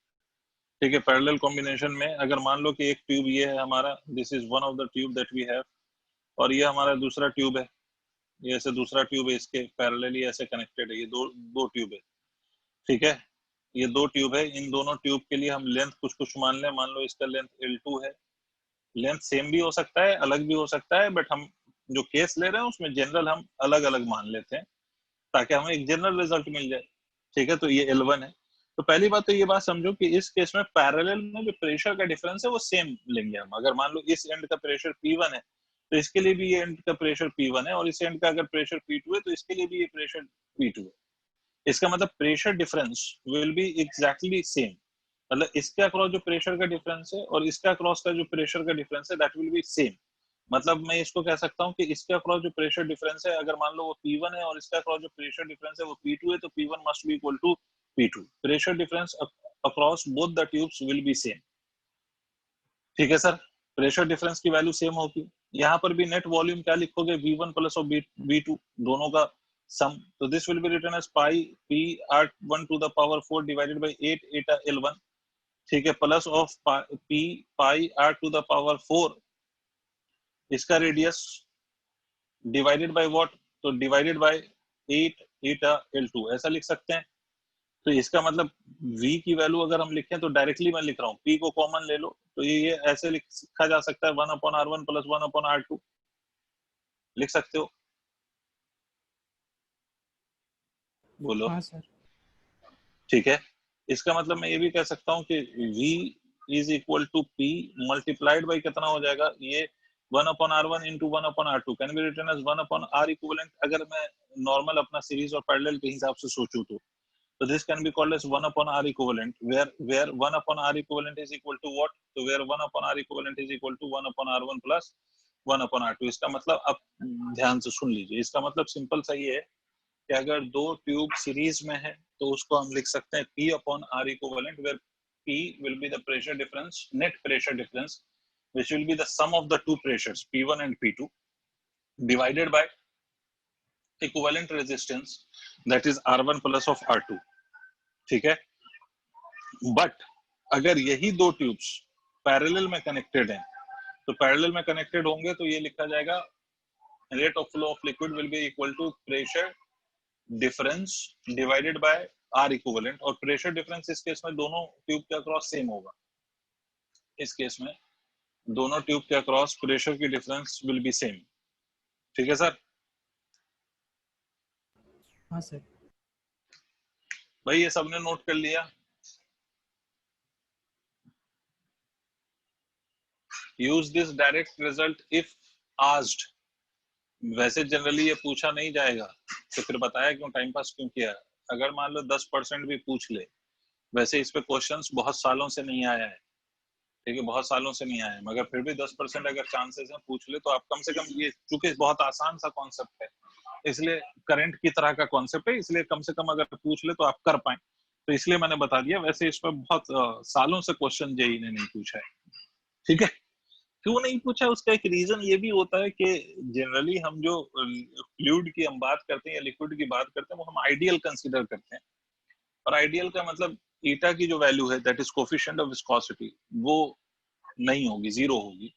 ठीक है। पैरेलल कॉम्बिनेशन में अगर मान लो कि एक ट्यूब ये है हमारा, this is one of the tube that we have, और ये हमारा दूसरा ट्यूब है, ये ऐसे दूसरा ट्यूब है, इसके पैरेलली ऐसे कनेक्टेड है, ये दो दो ट्यूब है, ठीक है। ये दो ट्यूब है, इन दोनों ट्यूब के लिए हम लेंथ कुछ कुछ मान लें, मान लो इसका लेंथ L2 है। लेंथ सेम भी हो सकता है, अलग भी हो सकता है, बट हम जो केस ले रहे हैं उसमें जनरल हम अलग अलग मान लेते हैं ताकि हमें एक जनरल रिजल्ट मिल जाए, ठीक है। तो ये L1 है। तो पहली बात तो ये बात समझो कि इस केस में पैरेलल में जो प्रेशर का डिफरेंस है वो सेम लेंगे हम। अगर मान लो इस एंड का प्रेशर P1 है तो इसके लिए भी ये एंड का प्रेशर P1 है, और इस एंड का अगर प्रेशर P2 है तो इसके लिए भी ये प्रेशर P2 है। इसका मतलब pressure difference will be exactly same, मतलब इसके अक्रॉस जो प्रेशर का डिफरेंस है और इसके अक्रॉस का जो प्रेशर का डिफरेंस है दैट विल बी सेम। मतलब मैं इसको कह सकता हूँ कि इसके अक्रॉस जो प्रेशर डिफरेंस है, अगर मान लो वो P1 है और इसके अक्रॉस जो प्रेशर डिफरेंस है वो P2 है, तो P1 must be equal to P2। Pressure difference across both the tubes will be same, ठीक है सर। प्रेशर डिफरेंस की वैल्यू सेम होगी। यहाँ पर भी नेट वॉल्यूम क्या लिखोगे, V1 प्लस और V2 दोनों का सम। तो this will be written as pi P R1 to the power 4 divided by 8 eta L1, ठीक है, plus of P pi R to the power 4, इसका रेडियस डिवाइडेड बाय व्हाट, तो divided by 8 eta L2, ऐसा लिख सकते हैं, तो इसका मतलब v की वैल्यू अगर हम लिखें तो डायरेक्टली मैं लिख रहा हूँ, p को कॉमन ले लो तो ये ऐसे लिखा जा सकता है 1/r1 + 1/r2 लिख सकते हो। बोलो। हाँ सर। ठीक है, इसका मतलब मैं ये भी कह सकता हूँ कि v is equal to p multiplied by कितना हो जाएगा, ये 1/r1 × 1/r2 can be written as 1/r equivalent. अगर मैं नॉर्मल अपना सीरीज और पैरेलल के हिसाब से सोचूं तो this can be called as 1/r equivalent, where 1/r equivalent is equal to what? तो where 1/r equivalent is equal to 1/r1 plus 1/r2। इसका मतलब, अब ध्यान से सुन लीजिए, इसका मतलब सिंपल सही है कि अगर दो ट्यूब सीरीज में है तो उसको हम लिख सकते हैं P/R equivalent, where P will be the pressure difference, net pressure difference, which will be the sum of the two pressures P1 and P2 divided by equivalent resistance, that is R1 plus of R2। ठीक है, but अगर यही दो tubes parallel में connected हैं तो parallel में connected होंगे तो ये लिखा जाएगा rate of flow of liquid will be equal to pressure difference divided by R equivalent. और प्रेशर डिफरेंस इस केस में दोनों ट्यूब के अक्रॉस सेम होगा, इस केस में दोनों ट्यूब के अक्रॉस प्रेशर की डिफरेंस विल बी सेम। ठीक है सर? हाँ सर। भाई ये सबने नोट कर लिया? Use this direct result if asked. वैसे जनरली ये पूछा नहीं जाएगा तो फिर बताया क्यों, टाइम पास क्यों किया? अगर मान लो 10% भी पूछ ले, वैसे इस पे क्वेश्चंस बहुत सालों से नहीं आया है, ठीक है, बहुत सालों से नहीं आया है, मगर फिर भी 10% अगर चांसेस हैं पूछ ले तो आप कम से कम, ये चूंकि बहुत आसान सा कॉन्सेप्ट है इसलिए करंट की तरह का कॉन्सेप्ट है, इसलिए कम से कम अगर पूछ ले तो आप कर पाए, तो इसलिए मैंने बता दिया। वैसे इस पर बहुत सालों से क्वेश्चन जेई ने नहीं पूछा है। ठीक है, क्यों नहीं पूछा उसका एक रीजन ये भी होता है कि जनरली हम जो फ्लूइड की हम बात करते हैं या लिक्विड की बात करते हैं वो हम आइडियल कंसीडर करते हैं, और आइडियल का मतलब ईटा की जो वैल्यू है that is coefficient of viscosity वो नहीं होगी, जीरो होगी।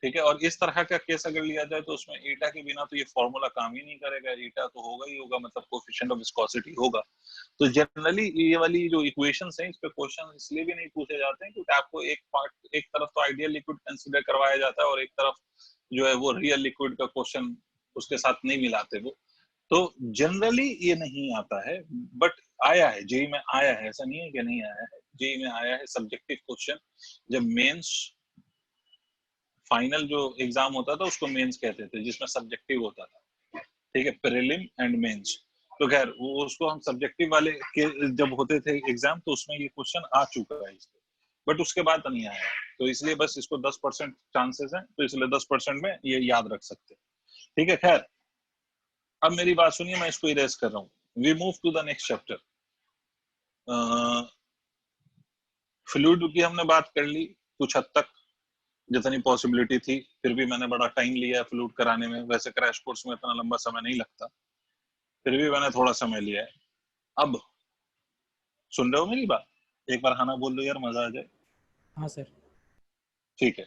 ठीक है, और इस तरह का केस अगर लिया जाए तो उसमें ईटा के बिना तो ये फॉर्मूला काम ही नहीं करेगा, ईटा तो होगा ही होगा, मतलब कोफिशिएंट ऑफ विस्कोसिटी होगा। तो जनरली ये वाली जो इक्वेशंस हैं इस पे क्वेश्चन इसलिए भी नहीं पूछे जाते हैं क्योंकि आपको एक पार्ट, एक तरफ तो आइडियल लिक्विड कंसीडर करवाया जाता है और एक तरफ जो है वो रियल लिक्विड का क्वेश्चन उसके साथ नहीं मिलाते वो, तो जनरली ये नहीं आता है। बट आया है जेई में, आया है, ऐसा नहीं है कि नहीं आया है, जेई में आया है सब्जेक्टिव क्वेश्चन। जब मेंस फाइनल जो एग्जाम होता था उसको मेंस कहते थे, जिसमें सब्जेक्टिव होता था, ठीक है, प्रीलिम एंड मेंस। तो खैर वो उसको हम सब्जेक्टिव वाले के जब होते थे एग्जाम तो उसमें ये क्वेश्चन आ चुका है इसके, बट उसके बाद नहीं आया, तो इसलिए बस इसको 10% चांसेस हैं तो इसलिए 10% में ये याद रख सकते हैं। ठीक है, खैर अब मेरी बात सुनिए, मैं इसको इरेज कर रहा हूँ। We move to the next chapter. Fluid की हमने बात कर ली कुछ हद तक, जितनी पॉसिबिलिटी थी, फिर भी मैंने बड़ा टाइम लिया फ्लूइड कराने में, वैसे क्रैश कोर्स में इतना लंबा समय नहीं लगता, फिर भी मैंने थोड़ा समय लिया है। अब सुन रहे हो मेरी बात? एक बार हाँ बोल दो यार, मजा आ जाए। हाँ सर। ठीक है,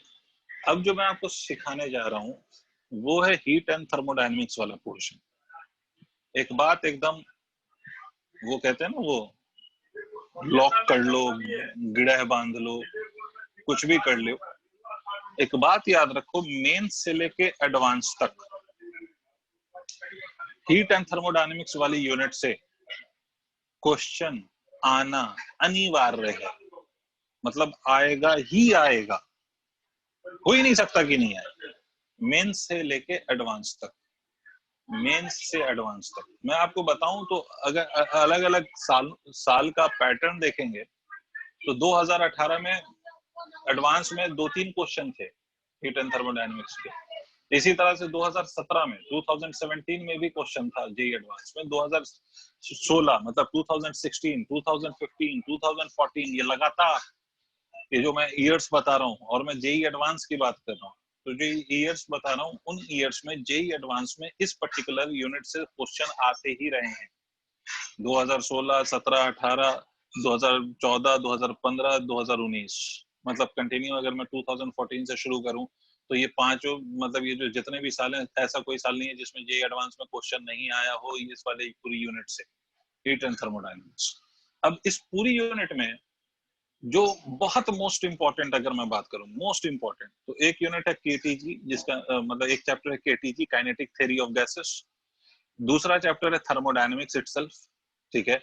अब जो मैं आपको सिखाने जा रहा हूँ वो है हीट एंड थर्मोडायनेमिक्स वाला पोर्शन। एक बात एकदम, वो कहते हैं ना, वो लॉक कर लो, गिड़ा बांध लो, कुछ भी कर लो, एक बात याद रखो, मेंस से लेके एडवांस तक हीट एंड थर्मोडायनेमिक्स वाली यूनिट से क्वेश्चन आना अनिवार्य है, मतलब आएगा ही आएगा, हो ही नहीं सकता कि नहीं आए। मेंस से लेके एडवांस तक, मेंस से एडवांस तक मैं आपको बताऊं तो अगर अलग अलग साल का पैटर्न देखेंगे तो 2018 में एडवांस में 2-3 क्वेश्चन थे हीट एंड थर्मोडायनेमिक्स के। इसी तरह से 2017 में, 2017 में भी क्वेश्चन था जेई एडवांस में, 2016 मतलब 2016, 2015, 2014, ये लगातार, ये जो मैं ईयर्स बता रहा हूँ और मैं जेई एडवांस की बात कर रहा हूँ, तो जो ईयर्स बता रहा हूँ उन ईयर्स में जेई एडवांस में इस पर्टिकुलर यूनिट से क्वेश्चन आते ही रहे हैं। 2016, 17, 18, 2014, 2015, 2019, मतलब कंटिन्यू अगर मैं 2014 से शुरू करूं तो ये पांचों, मतलब ये जो जितने भी साल हैं, ऐसा कोई साल नहीं है जिसमें जेई एडवांस में क्वेश्चन नहीं आया हो इस वाले पूरी यूनिट से, हीट एंड थर्मोडायनेमिक्स। अब इस पूरी यूनिट में जो बहुत मोस्ट इंपॉर्टेंट, अगर मैं बात करूं मोस्ट इंपॉर्टेंट, तो एक यूनिट है केटीजी, जिसका मतलब एक चैप्टर है KTG, kinetic theory of gases. दूसरा चैप्टर है थर्मोडायनेमिक्स इटसेल्फ, ठीक है।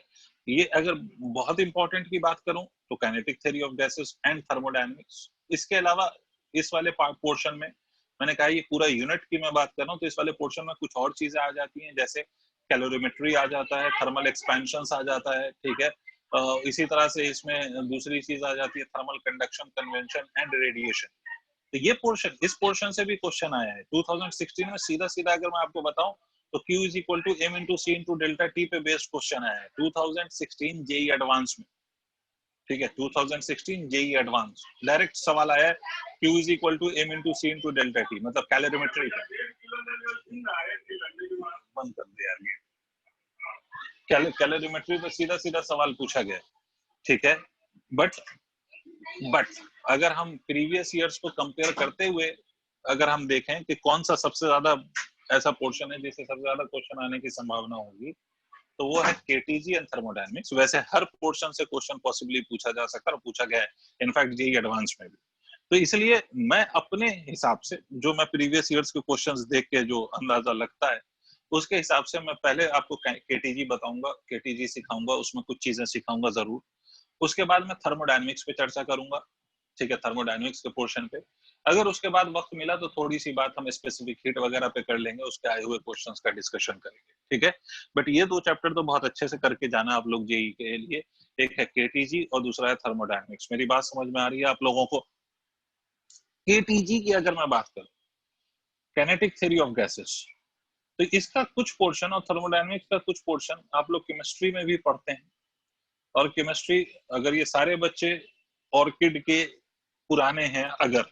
ये अगर बहुत इंपॉर्टेंट की बात करूं तो kinetic theory of gases and thermodynamics. इसके अलावा इस वाले पोर्शन में मैंने कहा ये पूरा यूनिट की मैं बात कर रहा हूं, तो इस वाले पोर्शन में कुछ और चीजें आ जाती हैं, जैसे कैलोरीमेट्री आ जाता है, थर्मल एक्सपेंशन आ जाता है, ठीक है। इसी तरह से इसमें दूसरी चीज आ जाती है thermal conduction, convention and radiation. तो ये पोर्शन, इस पोर्शन से भी क्वेश्चन आया है 2016 में। सीधा सीधा अगर मैं आपको बताऊं तो Q is equal to M into C into delta T पे बेस्ड क्वेश्चन आया है 2016 जेई एडवांस में, ठीक है। 2016 जेई एडवांस डायरेक्ट सवाल आया है, Q is equal to M into C into delta T, मतलब कैलोरीमेट्री का। बंद कर दिया यार, कैलोरीमेट्री पे सीधा सीधा सवाल पूछा गया, ठीक है। बट अगर हम प्रीवियस ईयर्स को कंपेयर करते हुए अगर हम देखें कि कौन सा सबसे ज्यादा ऐसा पोर्शन है जिससे सबसे ज्यादा क्वेश्चन आने की संभावना होगी, तो वो है केटीजी एंड थर्मोडायनेमिक्स। वैसे हर पोर्शन से क्वेश्चन पॉसिबली पूछा जा सकता है और पूछा गया है, इनफैक्ट जेई एडवांस में भी। तो इसलिए मैं अपने हिसाब से जो मैं प्रीवियस ईयर्स के क्वेश्चंस देख के जो अंदाजा लगता है उसके हिसाब से मैं पहले आपको केटीजी बताऊंगा, केटीजी सिखाऊंगा, उसमें कुछ चीजें सिखाऊंगा जरूर। उसके बाद मैं थर्मोडायनेमिक्स पे चर्चा करूंगा, ठीक है, थर्मोडायनेमिक्स के पोर्शन पे। अगर उसके बाद वक्त मिला तो थोड़ी सी बात हम स्पेसिफिक हीट वगैरह पे कर लेंगे, उसके आए हुए क्वेश्चंस का डिस्कशन करेंगे, ठीक है। बट ये दो चैप्टर तो बहुत अच्छे से करके जाना आप लोग जेई के लिए। एक है केटीजी और दूसरा है थर्मोडायनेमिक्स। मेरी बात समझ में आ रही है आप लोगों को? केटीजी की अगर मैं बात करूं, काइनेटिक थ्योरी ऑफ गैसेस, तो इसका कुछ पोर्शन और थर्मोडायनेमिक्स का कुछ पोर्शन आप लोग केमिस्ट्री में भी पढ़ते हैं। और केमिस्ट्री, अगर ये सारे बच्चे ऑर्किड के पुराने हैं, अगर,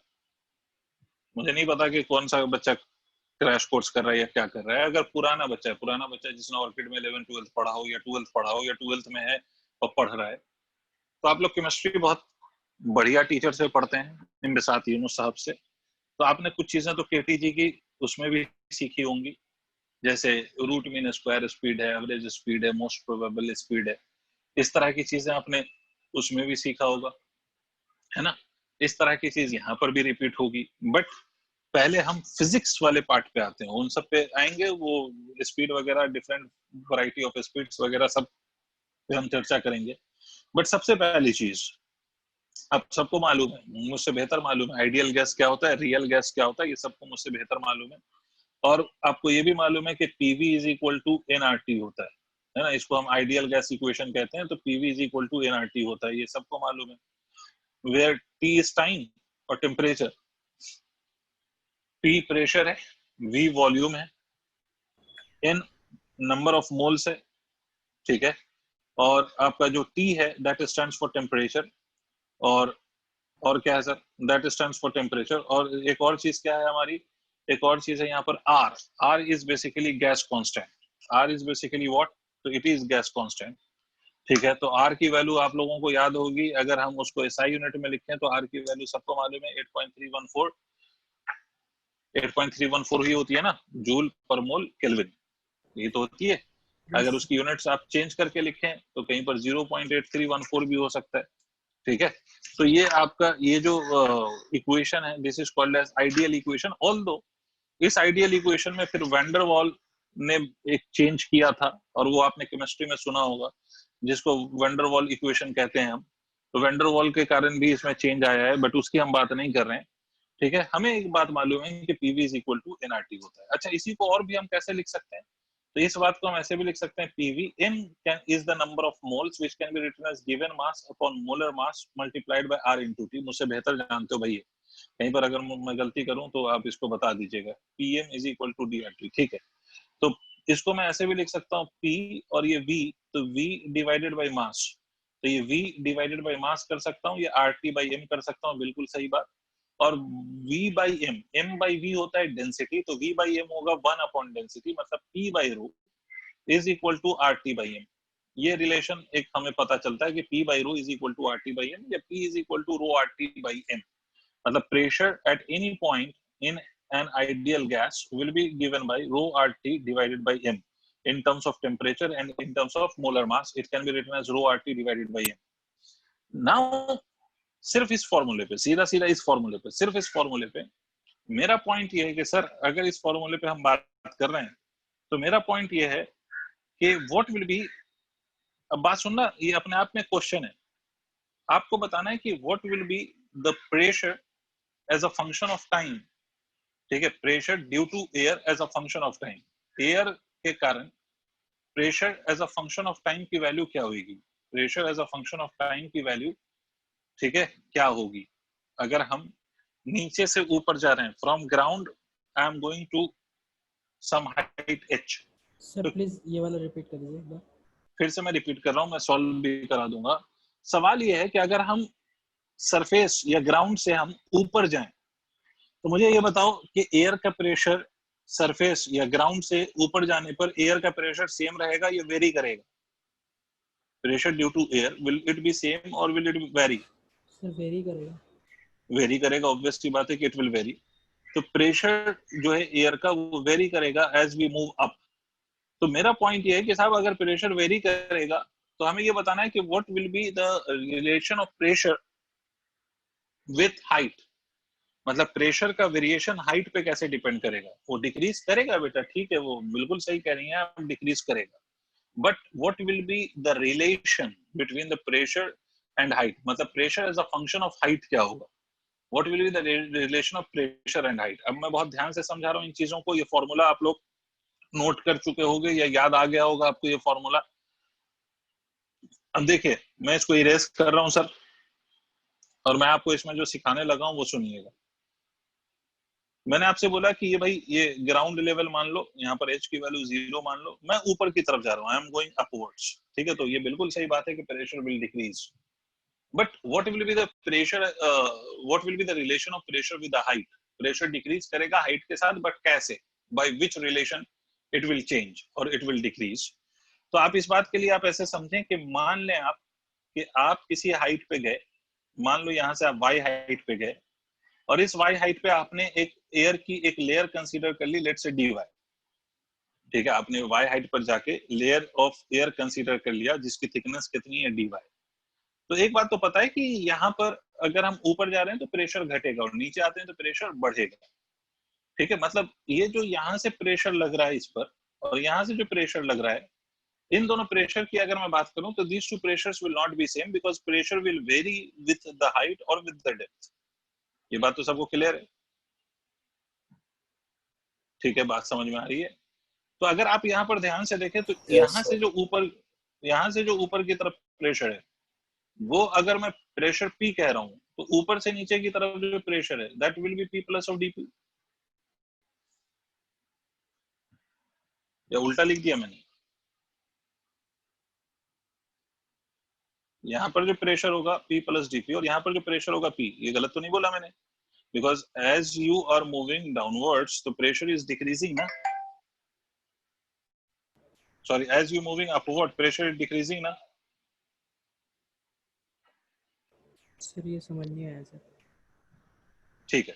मुझे नहीं पता कि कौन सा बच्चा क्रैश कोर्स कर रहा है या क्या कर रहा है, अगर पुराना बच्चा है, पुराना बच्चा जिसने ऑर्किड में 11 12 पढ़ा हो या 12th पढ़ा हो या 12th में है और पढ़ रहा है, तो आप लोग केमिस्ट्री बहुत बढ़िया टीचर से पढ़ते हैं, इम्बिसात यूनुस साहब से। तो आपने कुछ चीजें तो केटीजी की उसमें भी सीखी होंगी, जैसे रूट मीन स्क्वायर स्पीड है, एवरेज स्पीड है, मोस्ट प्रोबेबल स्पीड है, इस तरह की चीजें आपने उसमें भी सीखा होगा, है ना। इस तरह की चीज यहाँ पर भी रिपीट होगी। बट पहले हम फिजिक्स वाले पार्ट पे आते हैं, उन सब पे आएंगे, वो स्पीड वगैरह, डिफरेंट वैरायटी ऑफ स्पीड्स वगैरह सब पे हम चर्चा करेंगे। बट सबसे पहली चीज, आप सबको मालूम है, मुझसे बेहतर मालूम है, आइडियल गैस क्या होता है, रियल गैस क्या होता है, ये सबको मुझसे बेहतर मालूम है। और आपको ये भी मालूम है कि PV is equal to NRT होता है ना। इसको हम आइडियल गैस इक्वेशन कहते हैं, तो PV is equal to NRT होता है, ये सबको मालूम है। वेयर टी इज टाइम और टेम्परेचर, P प्रेशर है, V वॉल्यूम है, N नंबर ऑफ मोल्स है, ठीक है। और आपका जो T है दैट स्टैंड्स फॉर टेम्परेचर, और क्या है sir, that stands for temperature. और एक और चीज क्या है हमारी, एक और चीज है यहाँ पर R। R is basically gas constant, R is basically what, तो इट इज गैस कांस्टेंट, ठीक है। तो R की वैल्यू आप लोगों को याद होगी, अगर हम उसको SI यूनिट में लिखें तो R की वैल्यू सबको मालूम है 8.314, 8.314 ही होती है ना, जूल पर मोल केल्विन, ये तो होती है। अगर उसकी यूनिट्स आप चेंज करके लिखें तो कहीं पर 0.8314 भी हो सकता है, ठीक है। तो ये आपका ये जो इक्वेशन है, this is called as ideal equation. Although इस आइडियल इक्वेशन में फिर वैंडर वॉल ने एक चेंज किया था, और वो आपने केमिस्ट्री में सुना होगा, जिसको वैंडर वॉल इक्वेशन कहते हैं हम। तो वैंडर वॉल के कारण भी इसमें चेंज आया है, बट उसकी हम बात नहीं कर रहे हैं, ठीक है। हमें एक बात मालूम है कि PV is equal to NRT होता है। अच्छा, इसी को और भी हम कैसे लिख सकते हैं, तो इस बात को हम ऐसे भी लिख सकते हैं, PV N is the number of moles which can be written as given mass upon molar mass multiplied by R into T. मुझसे बेहतर जानते हो भाई, कहीं पर अगर मैं गलती करूं तो आप इसको बता दीजिएगा। PM is equal to DRT, ठीक है। तो इसको मैं ऐसे भी लिख सकता हूँ, पी और ये वी, तो वी डिवाइडेड बाय मास, तो ये v डिवाइडेड बाय मास कर सकता हूँ, ये RT बाई m कर सकता हूँ, बिल्कुल सही बात। और v by m, m by v होता है डेंसिटी, तो v बाई m होगा 1 अपॉन डेंसिटी, मतलब p by rho is equal to RT by m। ये रिलेशन एक हमें पता चलता है कि p by rho is equal to RT by m, या p is equal to rho RT by m। मतलब pressure at any point in an ideal gas will be given by rho RT divided by m। in terms of temperature and in terms of molar mass. It can be written as rho RT divided by m. Now सिर्फ इस फॉर्मूले पे, सीधा सीधा इस फॉर्मूले पे, सिर्फ इस फॉर्मूले पे मेरा पॉइंट ये है कि सर अगर इस फॉर्मूले पे हम बात कर रहे हैं तो मेरा पॉइंट ये है कि व्हाट विल बी, अब बात सुनना, ये अपने आप में क्वेश्चन है, आपको बताना है कि what will be the pressure as a function of time. ठीक है, pressure due to air as a function of time. Air के कारण pressure as a function of time की वैल्यू क्या होगी? Pressure as a function of time की value, ठीक है, क्या होगी अगर हम नीचे से ऊपर जा रहे हैं, from ground I am going to some height h. Sir please ये वाला रिपीट कर दीजिए एक बार. फिर से मैं रिपीट कर रहा हूं, मैं सॉल्व भी करा दूंगा. सवाल ये है कि अगर हम सरफेस या ग्राउंड से हम ऊपर जाएं तो मुझे ये बताओ कि एयर का प्रेशर सरफेस या ग्राउंड से ऊपर जाने पर एयर का प्रेशर सेम रहेगा या वेरी करेगा? Pressure due to air, will it be same और will it vary? Sir vary करेगा. वेरी करेगा, ऑब्वियस सी बात है कि इट विल वेरी. तो प्रेशर जो है एयर का वो वेरी करेगा एज वी मूव अप. तो मेरा पॉइंट ये है कि साहब अगर प्रेशर वेरी करेगा तो हमें ये बताना है कि what will be the relation of pressure with height. मतलब प्रेशर का वेरिएशन हाइट पे कैसे डिपेंड करेगा? वो डिक्रीज करेगा बेटा, ठीक है, वो बिल्कुल सही कह रही हैं आप, डिक्रीज करेगा. But what will be the relation between the pressure and height? मतलब pressure as a function of height क्या होगा? What will be the relation of pressure and height? अब मैं बहुत ध्यान से समझा रहा हूँ इन चीजों को. ये फॉर्मूला आप लोग नोट कर चुके होंगे या याद आ गया होगा आपको ये फॉर्मूला. अब देखिए मैं इसको इरेज कर रहा हूं सर, और मैं आपको इसमें जो सिखाने लगा हूं वो सुनिएगा. मैंने आपसे बोला कि ये भाई ये ग्राउंड लेवल मान लो, यहाँ पर h की वैल्यू 0 मान लो, मैं ऊपर की तरफ जा रहा हूँ, आई एम गोइंग अपवर्ड्स. ठीक है, तो ये बिल्कुल सही बात है कि pressure will decrease. But what will be the pressure, what will be the relation of pressure with the height? Pressure decrease करेगा हाइट के साथ, बट कैसे, by which relation it will change और इट विल डिक्रीज? तो आप इस बात के लिए आप ऐसे समझें कि मान लें आप कि आप किसी हाइट पे गए, मान लो यहाँ से आप y हाइट पे गए, और इस y हाइट पे आपने एक एयर की एक लेयर कंसीडर कर ली, लेट्स से dy. ठीक है, आपने y हाइट पर जाके लेयर ऑफ एयर कंसीडर कर लिया जिसकी थिकनेस कितनी है, dy. तो एक बात तो पता है कि यहाँ पर अगर हम ऊपर जा रहे हैं तो प्रेशर घटेगा और नीचे आते हैं तो प्रेशर बढ़ेगा. ठीक है, मतलब ये जो यहाँ से प्रेशर लग रहा है इस पर और यहाँ से जो प्रेशर लग रहा है, इन दोनों प्रेशर की अगर मैं बात करूं तो these two pressures will not be same because pressure will vary with the height or with the depth. ये बात तो सबको क्लियर है? ठीक है, बात समझ में आ रही है? तो अगर आप यहाँ पर ध्यान से देखें तो यहाँ से जो ऊपर की तरफ प्रेशर है, वो अगर मैं प्रेशर P कह रहा हूं तो ऊपर से नीचे की तरफ जो प्रेशर है that will be P plus of dP. या उल्टा लिख दिया मैंने? यहाँ पर जो प्रेशर होगा P प्लस dP और यहाँ पर जो प्रेशर होगा P, ये गलत तो नहीं बोला मैंने? Because as you are moving downwards, the pressure is decreasing, ना? Sorry, as you moving upward, pressure is decreasing, ना? सर ये समझ नहीं आया सर. ठीक है,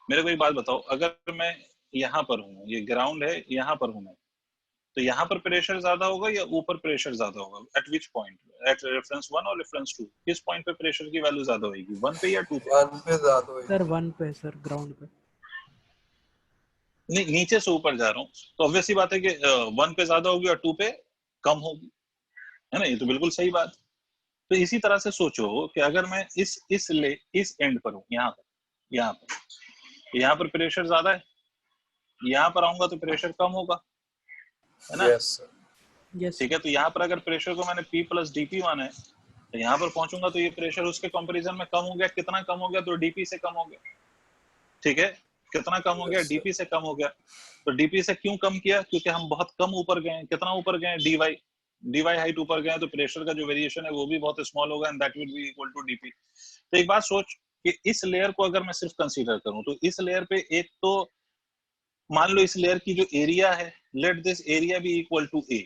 मेरे को एक बात बताओ, अगर मैं यहाँ पर हूँ, ये ग्राउंड है, यहाँ पर हूँ मैं, तो यहाँ पर प्रेशर ज्यादा होगा या ऊपर प्रेशर ज्यादा होगा? At which point? At reference 1 और रेफरेंस 2? किस पॉइंट पे प्रेशर की वैल्यू ज्यादा होगी, 1 पे या 2 पे? 1 पे ज्यादा होगी सर 1 पे, सर ग्राउंड पे. नहीं, नीचे से ऊपर जा रहा हूँ तो ऑब्वियस सी बात है कि 1 पे ज्यादा होगी और 2 पे कम होगी, है ना? ये तो बिल्कुल सही बात. तो इसी तरह से सोचो कि अगर मैं इस एंड पर हूँ, यहाँ पर प्रेशर ज्यादा है, यहाँ पर आऊंगा तो प्रेशर कम होगा, है ना? Yes sir. यस. ठीक है, तो यहाँ पर अगर प्रेशर को मैंने P प्लस dP माना है तो यहाँ पर पहुंचूंगा तो ये प्रेशर उसके कंपैरिजन में कम हो गया. कितना कम हो गया? तो dP से कम हो गया. ठीक है, कितना कम हो गया? Yes, sir. dP से कम हो गया. तो dP से क्यों कम किया? क्योंकि हम बहुत कम ऊपर गए हैं. कितना ऊपर गए हैं? dy हाइट ऊपर गए, तो प्रेशर का जो वेरिएशन है वो भी बहुत स्मॉल होगा and that will be equal to dP. तो एक बात सोच कि इस लेयर को अगर मैं सिर्फ कंसीडर करूं तो इस लेयर पे एक तो मान लो इस लेयर की जो एरिया है, let this area be equal to A.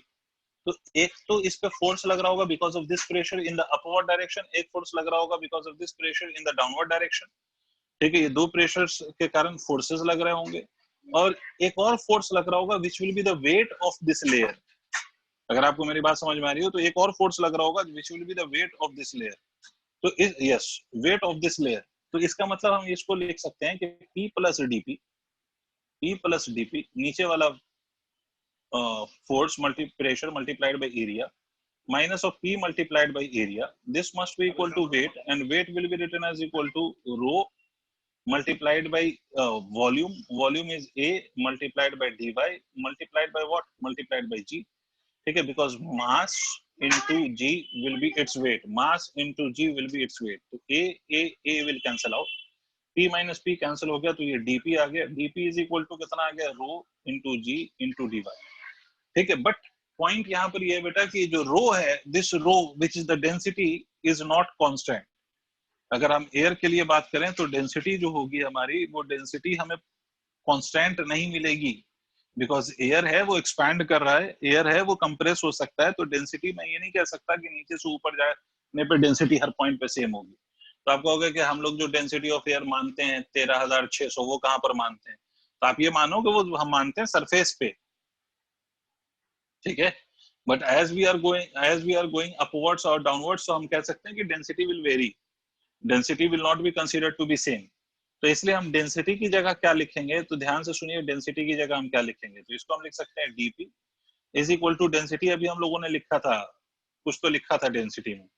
तो एक तो इस पे फोर्स लग रहा होगा because of this pressure in the upward direction, एक फोर्स लग रहा होगा because of this pressure in the downward direction. ठीक है, ये दो प्रेशर्स के कारण फोर्सेस लग रहे होंगे और एक और फोर्स लग रहा होगा which will be the weight of this layer. अगर आपको मेरी बात समझ में आ रही हो तो एक और फोर्स लग रहा होगा which will be the weight of this layer. तो yes, weight of this layer. तो इसका मतलब हम इसको लिख सकते हैं कि P प्लस डीपी नीचे वाला force pressure multiplied by area minus of P multiplied by area. This must be equal to weight, and weight will be written as equal to rho multiplied by volume. Volume is A multiplied by dy multiplied by what? Multiplied by G. ठीक है, because mass into G will be its weight. Mass into G will be its weight. तो A will cancel out. P minus P cancel हो गया तो ये dP आ गया. dP is equal to कितना आ गया? Rho into G into dy. ठीक है, बट पॉइंट यहाँ पर ये बेटा कि जो रो है, this rho which is the density is not constant. अगर हम एयर के लिए बात करें तो डेंसिटी जो होगी हमारी, वो डेंसिटी हमें कांस्टेंट नहीं मिलेगी, बिकॉज एयर है वो एक्सपैंड कर रहा है, एयर है वो कंप्रेस हो सकता है। तो डेंसिटी मैं ये नहीं कह सकता कि नीचे से ऊपर जाने पे डेंसिटी हर पॉइंट पे सेम होगी। तो आपको होगा कि हम लोग जो डेंसिटी ऑफ एयर मानते हैं 13,600, वो कहाँ पर मानते हैं? तो आप ये मानो कि वो हम मानते हैं सरफेस पे, ठीक है। But as we are going upwards और डाउनवर्ड्स, तो हम कह सकते हैं कि density will vary, density will not be considered to be same. तो इसलिए हम डेंसिटी की जगह क्या लिखेंगे, तो ध्यान से सुनिए, डेंसिटी की जगह हम क्या लिखेंगे। तो इसको हम लिख सकते हैं DP is equal to density. अभी हम लोगों ने लिखा था, कुछ तो लिखा था डेंसिटी में,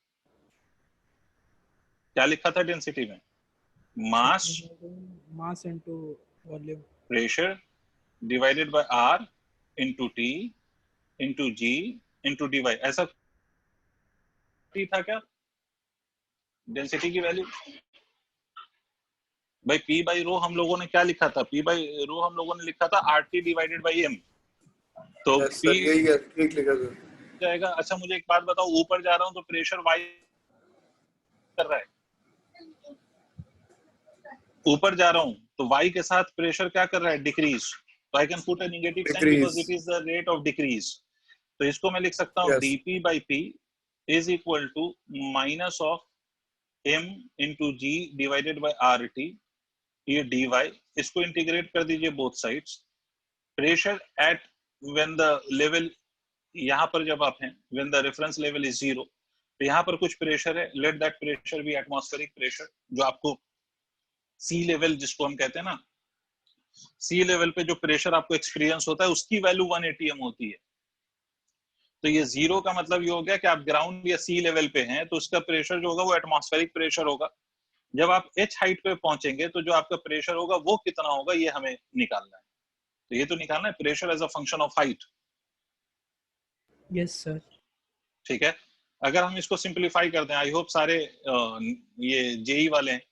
क्या लिखा था डेंसिटी में? Mass into volume, pressure divided by R into T into G into D Y, ऐसा था क्या डेंसिटी की वैल्यू? भाई पी बाई रो हम लोगों ने क्या लिखा था? पी बाई रो हम लोगों ने लिखा था आरटी डिवाइडेड बाई एम। तो पी यही है, ठीक लिखा सर जाएगा। अच्छा मुझे एक बात बताओ, ऊपर जा रहा हूं तो प्रेशर वाई कर रहा है, ऊपर जा रहा हूं तो वाई के साथ प्रेशर क्या कर रहा है? डिक्रीज। तो I can put a negative sign because it is the rate of decrease. तो इसको मैं लिख सकता हूं DP by P is equal to minus of M into G divided by R T, ये डी वाई। इसको integrate कर दीजिए both sides. Pressure at when the level, यहाँ पर जब आप हैं when the reference level is 0, तो यहाँ पर कुछ प्रेशर है, let that pressure be atmospheric pressure. जो आपको सी लेवल जिसको हम कहते हैं ना, सी लेवल पे जो प्रेशर आपको एक्सपीरियंस होता है उसकी वैल्यू 1 atm होती है। तो ये 0 का मतलब ये हो गया कि आप ग्राउंड या सी लेवल पे हैं, तो उसका प्रेशर जो होगा वो एटमॉस्फेरिक प्रेशर होगा। जब आप एच हाइट पे पहुंचेंगे तो जो आपका प्रेशर होगा वो कितना होगा, ये हमें निकालना है। तो ये तो निकालना है pressure as a function of height. Yes sir. ठीक है, अगर हम इसको सिंप्लीफाई करते हैं, आई होप सारे ये जेई वाले हैं,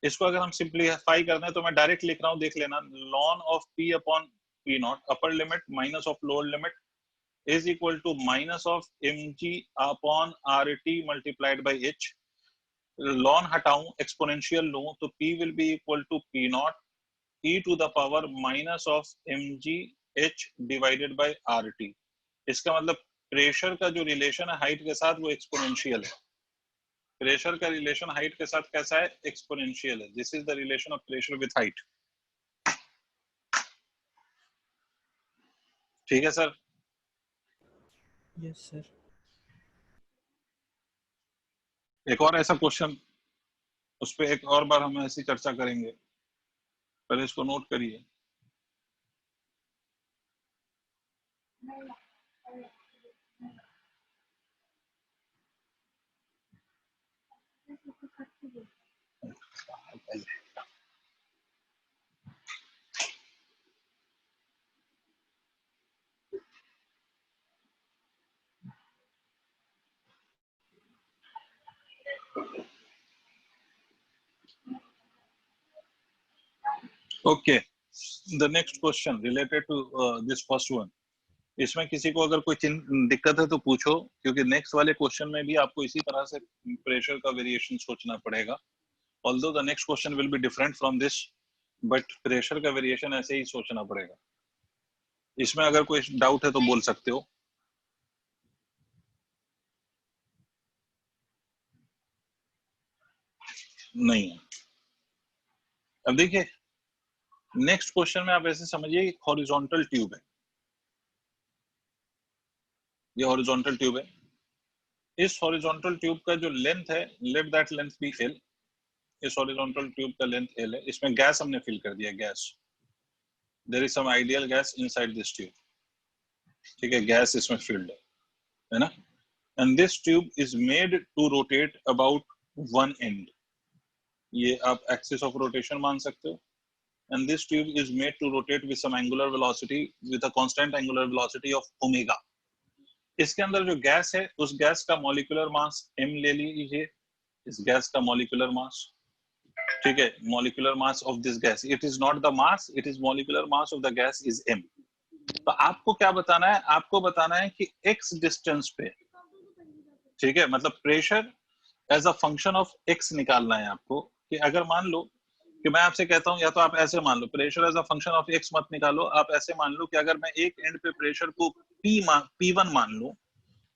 इसको अगर हम सिंप्लीफाई करते हैं तो मैं डायरेक्ट लिख रहा हूं, देख लेना। Ln of P upon P naught upper limit minus of lower limit is equal to minus of M G upon R T multiplied by H. Ln हटाऊं, एक्सपोनेंशियल लूं, तो P will be equal to P naught e to the power minus of mg h divided by RT। इसका मतलब pressure का जो relation है height के साथ वो एक्सपोनेंशियल है। प्रेशर का रिलेशन हाइट के साथ कैसा है? एक्सपोनेंशियल है। This is the relation of pressure with height. ठीक है सर? Yes sir. एक और ऐसा क्वेश्चन, उस पर एक और बार हम ऐसी चर्चा करेंगे, पहले इसको नोट करिए। Okay, the next question related to this first one. इसमें किसी को अगर कोई दिक्कत है तो पूछो, क्योंकि नेक्स्ट वाले क्वेश्चन में भी आपको इसी तरह से प्रेशर का वेरिएशन सोचना पड़ेगा। Although the next question will be different from this, but pressure का वेरिएशन ऐसे ही सोचना पड़ेगा। इसमें अगर कोई डाउट है तो बोल सकते हो। नहीं है। अब देखिए नेक्स्ट क्वेश्चन में आप ऐसे समझिए कि हॉरिजॉन्टल ट्यूब है, ये हॉरिजॉन्टल ट्यूब है। इस हॉरिजॉन्टल ट्यूब का जो लेंथ है, let that length be L। इस हॉरिजॉन्टल ट्यूब का लेंथ L है। इसमें गैस हमने फिल कर दिया, gas. There is some ideal gas inside this tube, ठीक है, गैस इसमें फिल्ड है ना। And this tube is made to rotate about one end, ये आप एक्सिस ऑफ रोटेशन मान सकते हो। And this tube is made to rotate with some angular velocity, with a constant angular velocity of omega. इसके अंदर जो gas है, उस गैस का मॉलिक्यूलर मास m ले लीजिए, इस गैस का मॉलिक्यूलर मास, ठीक है, molecular mass of this gas, it is not the mass, it is molecular mass of the gas is m। तो आपको क्या बताना है, आपको बताना है कि x डिस्टेंस पे, ठीक है, मतलब pressure as a function of x निकालना है आपको। कि अगर मान लो कि मैं आपसे कहता हूं, या तो आप ऐसे मान लो, pressure as a function of x मत निकालो, आप ऐसे मान लो कि अगर मैं एक एंड पे प्रेशर को P1 मान लूं,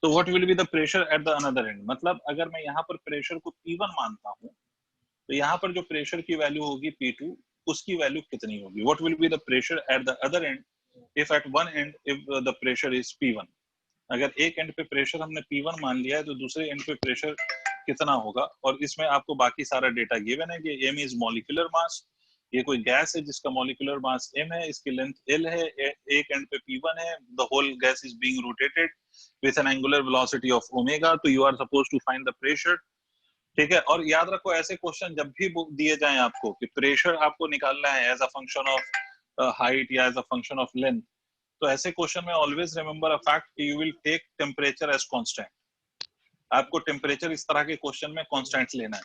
तो what will be the pressure at the another and. मतलब अगर मैं यहाँ पर प्रेशर को P1 मानता हूं, तो यहाँ पर जो प्रेशर की वैल्यू होगी P2, उसकी वैल्यू कितनी होगी, what will be the pressure at the other and if at one and if the pressure is P1। अगर एक एंड पे प्रेशर हमने P1 मान लिया है, तो दूसरे एंड पे प्रेशर कितना होगा। और इसमें आपको बाकी सारा डेटा गिवन है कि m इज मॉलिक्यूलर मास, ये कोई गैस है जिसका मॉलिक्यूलर मास m है, इसकी लेंथ l है, एक एंड पे P1 है, the whole gas is being rotated with an angular velocity of omega, तो you are supposed to find the pressure, ठीक है। और याद रखो, ऐसे क्वेश्चन जब भी दिए जाएं आपको कि प्रेशर आपको निकालना है as a function of height या as a function of length, तो ऐसे क्वेश्चन में ऑलवेज रिमेंबर अ फैक्ट कि you will take temperature as constant. आपको टेम्परेचर इस तरह के क्वेश्चन में कांस्टेंट लेना है,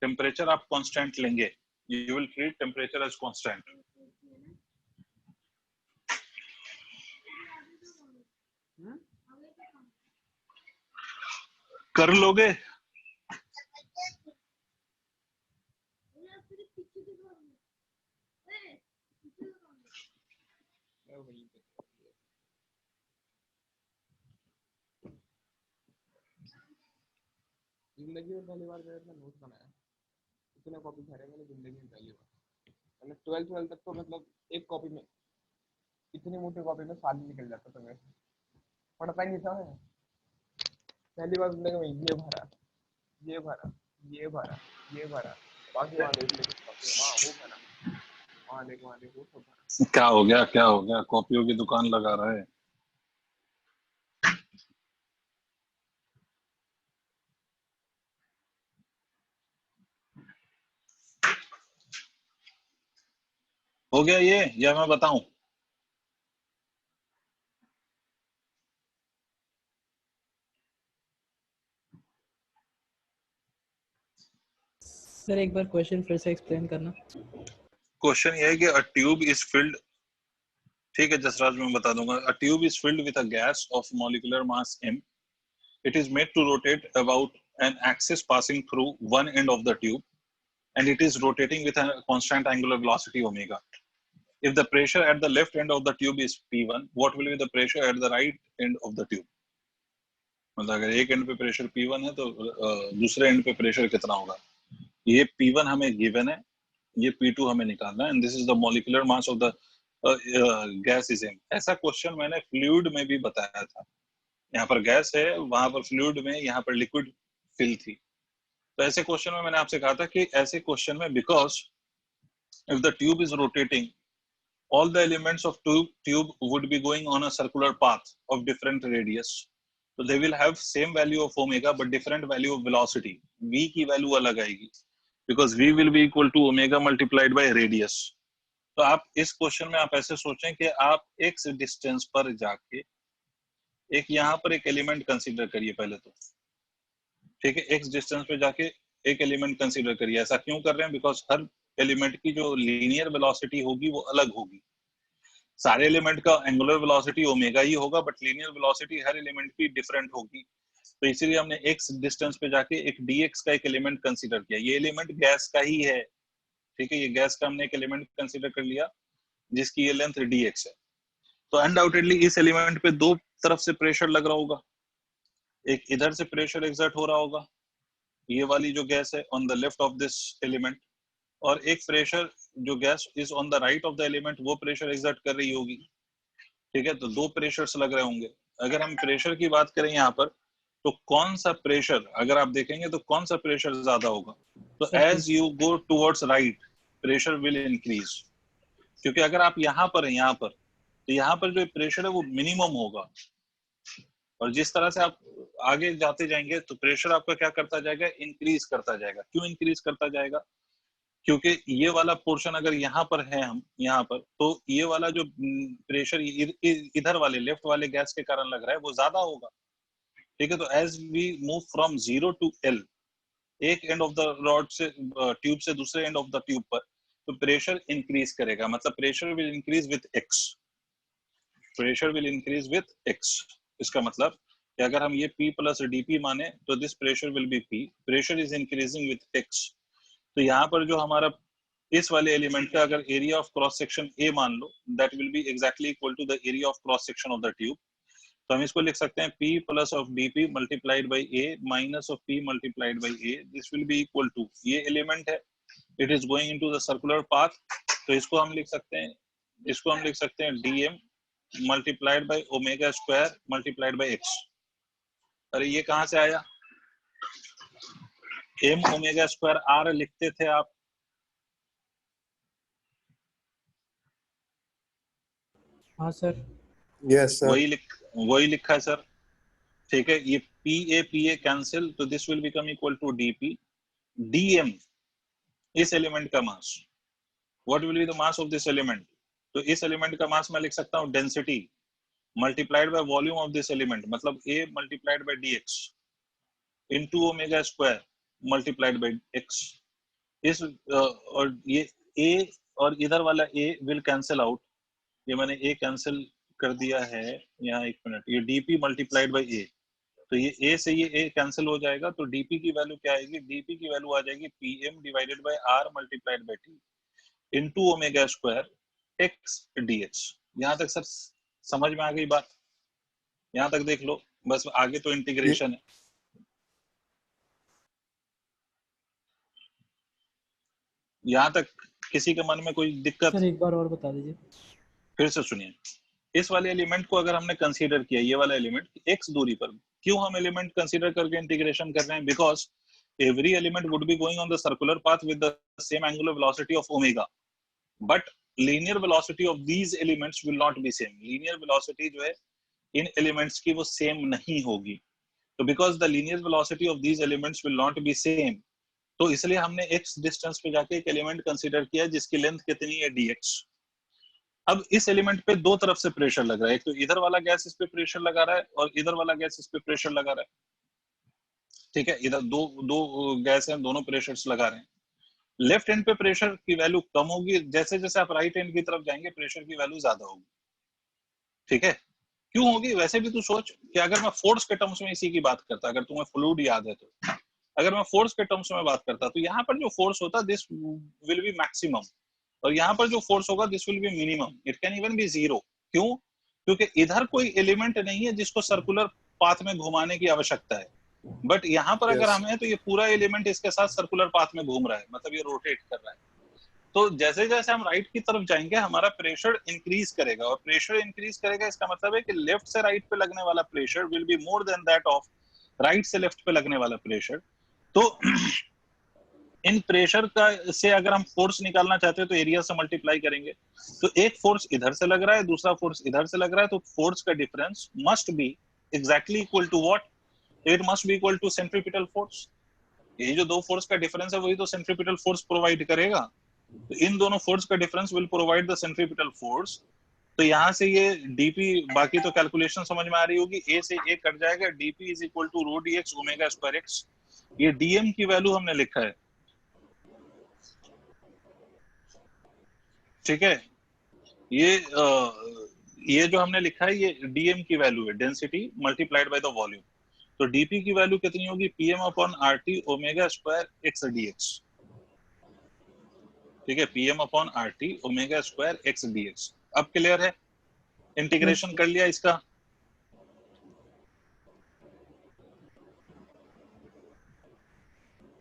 टेम्परेचर आप कांस्टेंट लेंगे, you will treat temperature as constant. कर लोगे? जिंदगी में पहली बार मैंने अपना नोट बनाया, इतने कॉपी भरे मैंने जिंदगी में पहली बार। मैंने 12th तक तो मतलब एक कॉपी में, इतनी मोटी कॉपी में साल निकल जाता था मेरे, पढ़ता ही नहीं था मैं। पहली बार जिंदगी में ये भरा, ये भरा, ये भरा, ये भरा, बाकी वहाँ देख ले वहाँ वो भरा, वहाँ देख वो सब भरा। क्या हो गया, क्या हो गया, कॉपियों की दुकान लगा रहा है? हो गया ये, या मैं बताऊं? सर एक बार क्वेश्चन फिर से एक्सप्लेन करना। क्वेश्चन ये है कि अ ट्यूब इज फिल्ड, ठीक है जसराज, मैं बता दूंगा। A tube is filled with a gas off molecular mass m, it is made to rotate about an axis passing through one end of the tube, and it is rotating with a constant angular velocity omega. If the pressure at the left end of the tube is P1, what will be the pressure at the right end of the tube? मतलब अगर एक and पे pressure P1 है, तो दूसरे and पे pressure कितना होगा। ये P1 हमें गिवन है, ये P2 हमें निकालना है, and this is the molecular mass of the gas is m। ऐसा क्वेश्चन मैंने फ्लूइड में भी बताया था। यहाँ पर गैस है, वहां पर फ्लूइड में, यहाँ पर लिक्विड फिल थी। तो ऐसे क्वेश्चन में मैंने आपसे कहा था कि ऐसे क्वेश्चन में, because if the tube is rotating, all the elements of tube would be going on a circular path of different radius, so they will have same value of omega but different value of velocity, v की value अलग आएगी, because v will be equal to omega multiplied by radius। तो आप इस question में आप ऐसे सोचें कि आप x डिस्टेंस पर जाके एक यहाँ पर एक एलिमेंट कंसीडर करिए पहले तो, ठीक है, x डिस्टेंस पे जाके एक एलिमेंट कंसीडर करिए। ऐसा क्यों कर रहे हैं, बिकॉज हर एलिमेंट की जो लीनियर वेलोसिटी होगी वो अलग होगी। सारे एलिमेंट का एंगुलर वेलोसिटी ओमेगा ही होगा, but linear velocity her element की डिफरेंट होगी। तो इसीलिए हमने x डिस्टेंस पे जाके एक dx का एक एलिमेंट कंसीडर किया। ये एलिमेंट गैस का ही है, ठीक है, ये गैस का हमने एक एलिमेंट कंसीडर कर लिया जिसकी ये लेंथ dx है। तो अनडाउटेडली इस एलिमेंट पे दो तरफ से प्रेशर लग रहा होगा, एक इधर से प्रेशर एक्सर्ट हो रहा होगा, ये वाली जो गैस है on the left of this element, और एक प्रेशर जो gas is on the right of the element, वो प्रेशर एक्सर्ट कर रही होगी, ठीक है। तो दो प्रेशर्स लग रहे होंगे। अगर हम प्रेशर की बात करें यहाँ पर, तो कौन सा प्रेशर, अगर आप देखेंगे तो कौन सा प्रेशर ज्यादा होगा, तो as you go towards right pressure will increase, क्योंकि अगर आप यहाँ पर हैं यहाँ पर, तो यहाँ पर जो प्रेशर है वो मिनिमम होगा, और जिस तरह से आप आगे जाते जाएंगे तो प्रेशर आपका क्या करता जाएगा, इंक्रीज करता जाएगा। क्यों इंक्रीज करता जाएगा, क्योंकि ये वाला पोर्शन अगर यहाँ पर है, हम यहाँ पर, तो ये वाला जो प्रेशर इधर वाले लेफ्ट वाले गैस के कारण लग रहा है वो ज्यादा होगा। ठीक है, तो as we move from 0 to L, एक एंड ऑफ द रॉड से ट्यूब से दूसरे एंड ऑफ द ट्यूब पर, तो प्रेशर इंक्रीज करेगा, मतलब pressure will increase with x, pressure will increase with x। इसका मतलब कि अगर हम ये P प्लस dP माने तो this pressure will B P, pressure is increasing with x। तो यहाँ पर जो हमारा इस वाले एलिमेंट का अगर area of cross section A मान लो, that will be exactly equal to the area of cross section of the tube. तो हम इसको लिख सकते हैं P plus of dP multiplied by A minus of P multiplied by A, this will be equal to, ये element है, it is going into the circular path, तो इसको हम लिख सकते हैं, dm multiplied by omega square multiplied by x। अरे ये कहाँ से आया, m ओमेगा स्क्वायर r लिखते थे आप, हाँ सर। Yes sir. वही लिखा है सर। ठीक है, ये PA कैंसिल, तो this will become equal to dP dm, इस एलिमेंट का mass, what will be the mass of this element, तो इस एलिमेंट का मास मैं लिख सकता हूँ density multiplied by volume of this element, मतलब A multiplied by dx into omega square multiplied by x। इस और ये A और इधर वाला A विल कैंसिल आउट, ये मैंने A कैंसिल कर दिया है यहाँ, एक मिनट, ये dP मल्टीप्लाइड बाय A, तो ये A से ये A कैंसिल हो जाएगा, तो dP की वैल्यू क्या आएगी, dP की वैल्यू आ जाएगी PM divided by R multiplied by T into omega square x dx। यहाँ तक सर समझ में आ गई बात, यहाँ तक देख लो, बस आगे तो इंटीग्रेशन है। यहाँ तक किसी के मन में कोई दिक्कत? सर एक बार और बता दीजिए। फिर से सुनिए, इस वाले एलिमेंट को अगर हमने कंसीडर किया, ये वाला एलिमेंट x दूरी पर, क्यों हम एलिमेंट कंसीडर करके इंटीग्रेशन कर रहे हैं, because every element would be going on the circular path with the same angular velocity of omega, but linear velocity of these elements will not be same, linear velocity जो है इन elements की वो same नहीं होगी, तो because the linear velocity of these elements will not be same, तो इसलिए हमने x डिस्टेंस पे जाके एक एलिमेंट कंसीडर किया जिसकी लेंथ कितनी है dx। अब इस एलिमेंट पे दो तरफ से प्रेशर लग रहा है, एक तो इधर वाला गैस इस पे प्रेशर लगा रहा है और इधर वाला गैस इस पे प्रेशर लगा रहा है। ठीक है, इधर दो गैस हैं, दोनों प्रेशर्स लगा रहे हैं। लेफ्ट एंड पे प्रेशर की वैल्यू कम होगी, जैसे जैसे आप राइट एंड की तरफ जाएंगे प्रेशर की वैल्यू ज्यादा होगी। ठीक है, क्यों होगी, वैसे भी तू सोच कि अगर मैं फोर्स के टर्म्स में इसी की बात करता, अगर तुम्हें फ्लूइड याद है तो, अगर मैं फोर्स के टर्म्स में बात करता तो यहाँ पर जो फोर्स होता दिस विल बी मैक्सिमम, और यहाँ पर जो फोर्स होगा this will B minimum, it can even B zero. क्यों, क्योंकि इधर कोई एलिमेंट नहीं है जिसको सर्कुलर पाथ में घुमाने की आवश्यकता है, बट यहाँ पर अगर हम हैं तो ये पूरा एलिमेंट इसके साथ सर्कुलर पाथ में घूम रहा है, मतलब ये रोटेट कर रहा है। तो जैसे जैसे हम राइट की तरफ जाएंगे हमारा प्रेशर इंक्रीज करेगा, और प्रेशर इंक्रीज करेगा इसका मतलब है कि लेफ्ट से राइट पे लगने वाला pressure will be more than that of right से लेफ्ट पे लगने वाला प्रेशर। तो इन प्रेशर का से अगर हम फोर्स निकालना चाहते हैं तो एरिया से मल्टीप्लाई करेंगे, तो एक फोर्स इधर से लग रहा है, दूसरा फोर्स इधर से लग रहा है, तो फोर्स का difference must be exactly equal to what, it must be equal to centripetal force. ये जो दो फोर्स का डिफरेंस है वही तो सेंट्रीपिटल फोर्स प्रोवाइड करेगा, तो इन दोनों फोर्स का difference will provide the centripetal force. तो यहाँ से ये dp, बाकी तो कैलकुलेशन समझ में आ रही होगी, a से a कट जाएगा, dp is equal to rho dx omega square x। ये dm की वैल्यू हमने लिखा है, ठीक है, ये जो हमने लिखा है ये dm की वैल्यू है, density multiplied by the volume. तो dp की वैल्यू कितनी होगी, pm upon RT omega square x dx। ठीक है, pm upon RT omega square x dx। अब क्लियर है, इंटीग्रेशन कर लिया इसका।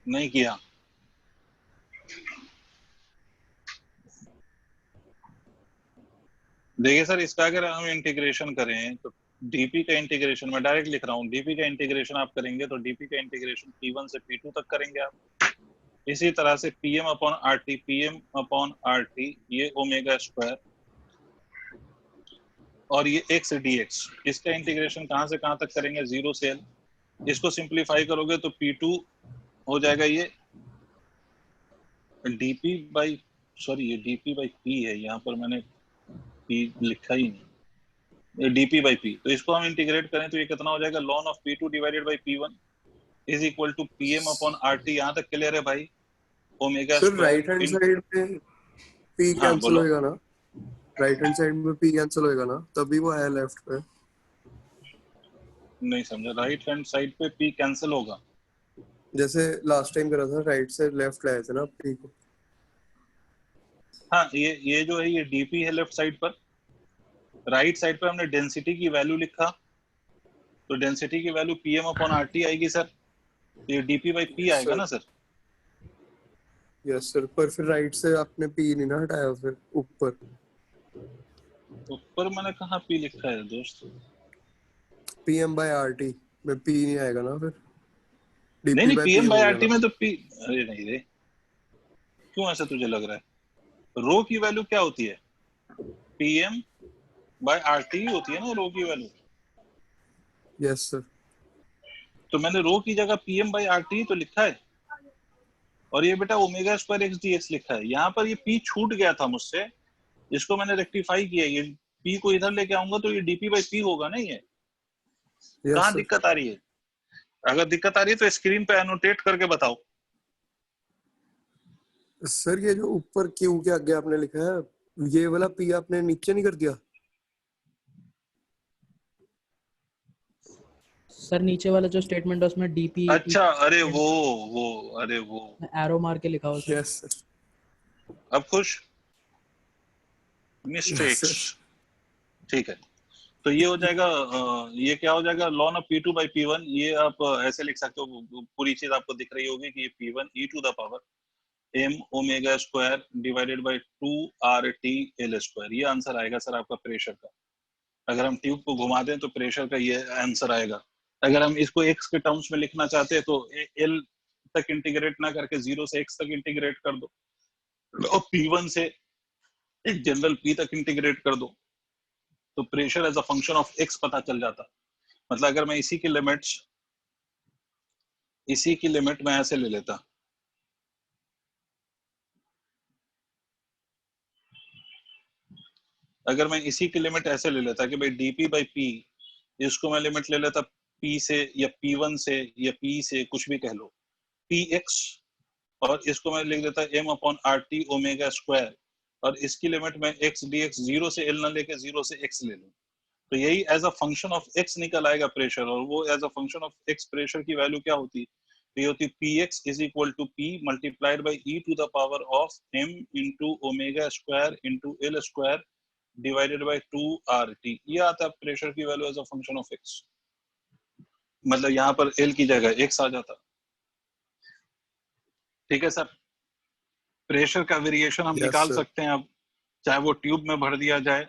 नहीं किया, देखिए सर इसका अगर हम इंटीग्रेशन करें तो डीपी का इंटीग्रेशन मैं डायरेक्ट लिख रहा हूँ, डीपी का इंटीग्रेशन आप करेंगे तो डीपी का इंटीग्रेशन P1 से P2 तक करेंगे आप। इसी तरह से पीएम अपॉन आरटी ये ओमेगा स्क्वायर और ये एक्स dx, इसका इंटीग्रेशन कहां से कहां तक करेंगे, 0 से l। इसको सिंप्लीफाई करोगे तो P2 हो जाएगा ये dp बाई, सॉरी ये dp बाई p है, यहाँ पर मैंने p लिखा ही नहीं, ये dp बाई p। तो इसको हम इंटीग्रेट करें तो ये कितना हो जाएगा, ln of P2 divided by P1 is equal to PM upon RT. यहाँ तक क्लियर है भाई? Omega sir square right hand side पे p हाँ कैंसिल बोलो। होएगा ना, राइट हैंड साइड में p कैंसिल होएगा ना, तभी वो है लेफ्ट पे। नहीं समझा, राइट हैंड साइड पे p कैंसिल होगा? जैसे लास्ट टाइम करा था, राइट से लेफ्ट लाए थे ना p को। हाँ ये जो है ये dp है लेफ्ट साइड पर, राइट साइड पे हमने डेंसिटी की वैल्यू लिखा तो डेंसिटी की वैल्यू pm अपॉन आरटी आएगी सर, ये dp बाई p आएगा ना सर। यस सर, पर फिर राइट से आपने p नहीं ना हटाया, फिर ऊपर ऊपर मैंने कहाँ p लिखा है दोस्त? pm by rt में p नहीं आएगा ना फिर, नहीं dp नहीं by pm pm बाई हो गया आरटी ना। में तो p, अरे नहीं रे, क्यों ऐसा तुझे लग रहा है? रो की वैल्यू क्या होती है, pm बाय आरटी ही होती है ना रो की वैल्यू। यस सर, तो मैंने रो की जगह pm बाय आरटी तो लिखा है, और ये बेटा ओमेगा स्क्वायर एक्स dx लिखा है। यहाँ पर ये p छूट गया था मुझसे, इसको मैंने रेक्टिफाई किया, ये p को इधर लेके आऊंगा तो ये dp बाई p होगा ना। ये यस कहाँ सर। दिक्कत आ रही है? अगर दिक्कत आ रही है तो स्क्रीन पे एनोटेट करके बताओ। सर ये जो ऊपर क्यू के आगे आपने लिखा है, ये वाला p आपने नीचे नहीं कर दिया? सर नीचे वाला जो स्टेटमेंट है उसमें डीपी अच्छा अरे वो अरे वो एरो मार के लिखा हो सर। Yes sir. अब खुश, मिस्टेक्स, सर ठीक है। तो ये हो जाएगा ये क्या हो जाएगा, ln of P2 by P1। ये आप ऐसे लिख सकते हो, पूरी चीज आपको दिख रही होगी कि ये P1 e to the power m omega square divided by 2RT L square, ये आंसर आएगा सर आपका प्रेशर का। अगर हम ट्यूब को घुमा दें तो प्रेशर का ये आंसर आएगा। अगर हम इसको x के टर्म्स में लिखना चाहते हैं तो L तक इंटीग्रेट ना करके 0 से x तक इंटीग्रेट कर दो, और P1 से एक जनरल P तक इंटीग्रेट कर दो, तो pressure as a function of x पता चल जाता। मतलब अगर मैं इसी की लिमिट मैं ऐसे ले लेता, अगर मैं इसी की लिमिट ऐसे ले लेता कि भाई dp बाई p, इसको मैं लिमिट ले लेता p से या p1 से या p से कुछ भी कह लो px, और इसको मैं लिख देता m upon RT omega square, और इसकी लिमिट में x dx 0 से l ना लेके 0 से x ले लूं, तो यही as a function of x निकल आएगा प्रेशर। और वो as a function of x pressure की वैल्यू क्या होती, तो ये होती px is equal to p multiplied by e to the power of m into omega square into l square divided by 2RT। ये आता है प्रेशर की value as a function of x। मतलब यहाँ पर l की जगह x आ जाता। ठीक है सर, प्रेशर का वेरिएशन हम यस निकाल सर। सकते हैं अब, चाहे वो ट्यूब में भर दिया जाए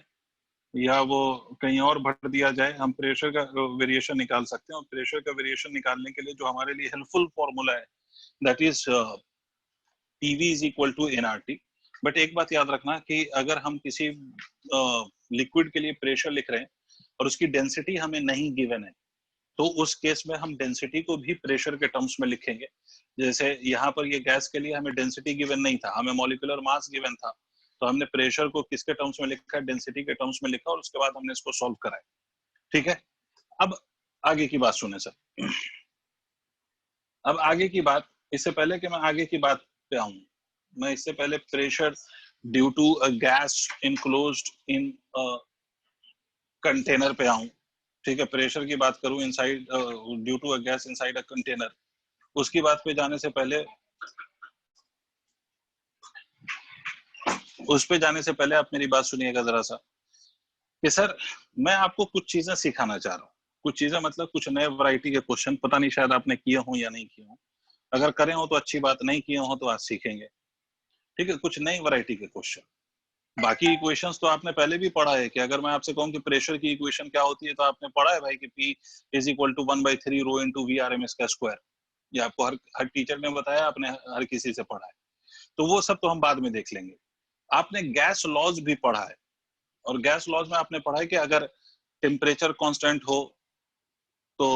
या वो कहीं और भर दिया जाए, हम प्रेशर का वेरिएशन निकाल सकते हैं। और प्रेशर का वेरिएशन निकालने के लिए जो हमारे लिए हेल्पफुल फॉर्मूला है that is PV is equal to nRT। But एक बात याद रखना कि अगर हम किसी लिक्विड के लिए प्रेशर लिख रहे हैं और उसकी डेंसिटी हमें नहीं गिवन है, तो उस केस में हम डेंसिटी को भी प्रेशर के टर्म्स में लिखेंगे। जैसे यहाँ पर ये गैस के लिए हमें डेंसिटी गिवन नहीं था, हमें मॉलिक्यूलर मास गिवन था, तो हमने प्रेशर को किसके टर्म्स में लिखा है, डेंसिटी के टर्म्स में लिखा, और उसके बाद हमने इसको सॉल्व कराया। ठीक है, अब आगे की बात सुने सर। अब आगे की बात, इससे पहले कि मैं आगे की बात पे आऊं, मैं इससे पहले pressure due to a gas enclosed in container पे आऊं। ठीक है, प्रेशर की बात करूं inside due to a gas inside a container, उसकी बात पे जाने से पहले, उस पे जाने से पहले आप मेरी बात सुनिएगा जरा सा कि सर मैं आपको कुछ चीजें सिखाना चाह रहा हूँ। कुछ चीजें मतलब कुछ नए वैरायटी के क्वेश्चन, पता नहीं शायद आपने किए हो या नहीं किए हो, अगर करे हो तो अच्छी बात, नहीं किए हो तो आज सीखेंगे। ठीक है, कुछ नई वैरायटी के क्वेश्चन। बाकी इक्वेशंस तो आपने पहले भी पढ़ा है कि अगर मैं आपसे कहूं कि प्रेशर की इक्वेशन क्या होती है तो आपने पढ़ा है भाई कि P is equal to 1/3 rho into VRMS का स्क्वायर। ये आपको हर टीचर ने बताया, आपने हर किसी से पढ़ा है, तो वो सब तो हम बाद में देख लेंगे। आपने गैस लॉज भी पढ़ा है, और गैस लॉज में आपने पढ़ा है कि अगर टेम्परेचर कांस्टेंट हो तो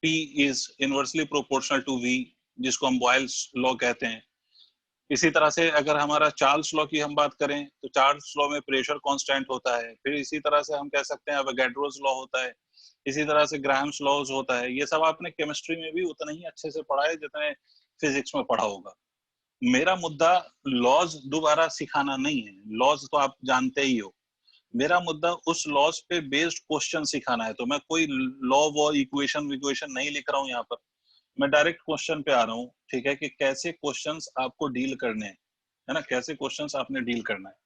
P is inversely proportional to V, जिसको हम बॉयल्स लॉ कहते हैं। इसी तरह से अगर हमारा चार्ल्स लॉ की हम बात करें तो चार्ल्स लॉ में प्रेशर कांस्टेंट होता है। फिर इसी तरह से हम कह सकते हैं अवोगाड्रोस लॉ होता है, इसी तरह से ग्राहम्स लॉज होता है। ये सब आपने केमिस्ट्री में भी उतना ही अच्छे से पढ़ा है जितने फिजिक्स में पढ़ा होगा। मेरा मुद्दा लॉज दोबारा सिखाना नहीं है, लॉज तो आप जानते ही हो। मेरा मुद्दा उस लॉज पे बेस्ड क्वेश्चन सिखाना है। तो मैं कोई लॉ वो इक्वेशन नहीं लिख रहा हूँ यहाँ पर, मैं डायरेक्ट क्वेश्चन पे आ रहा हूँ, ठीक है, कि कैसे क्वेश्चंस आपको डील करने हैं, है ना, कैसे क्वेश्चंस आपने डील करना है।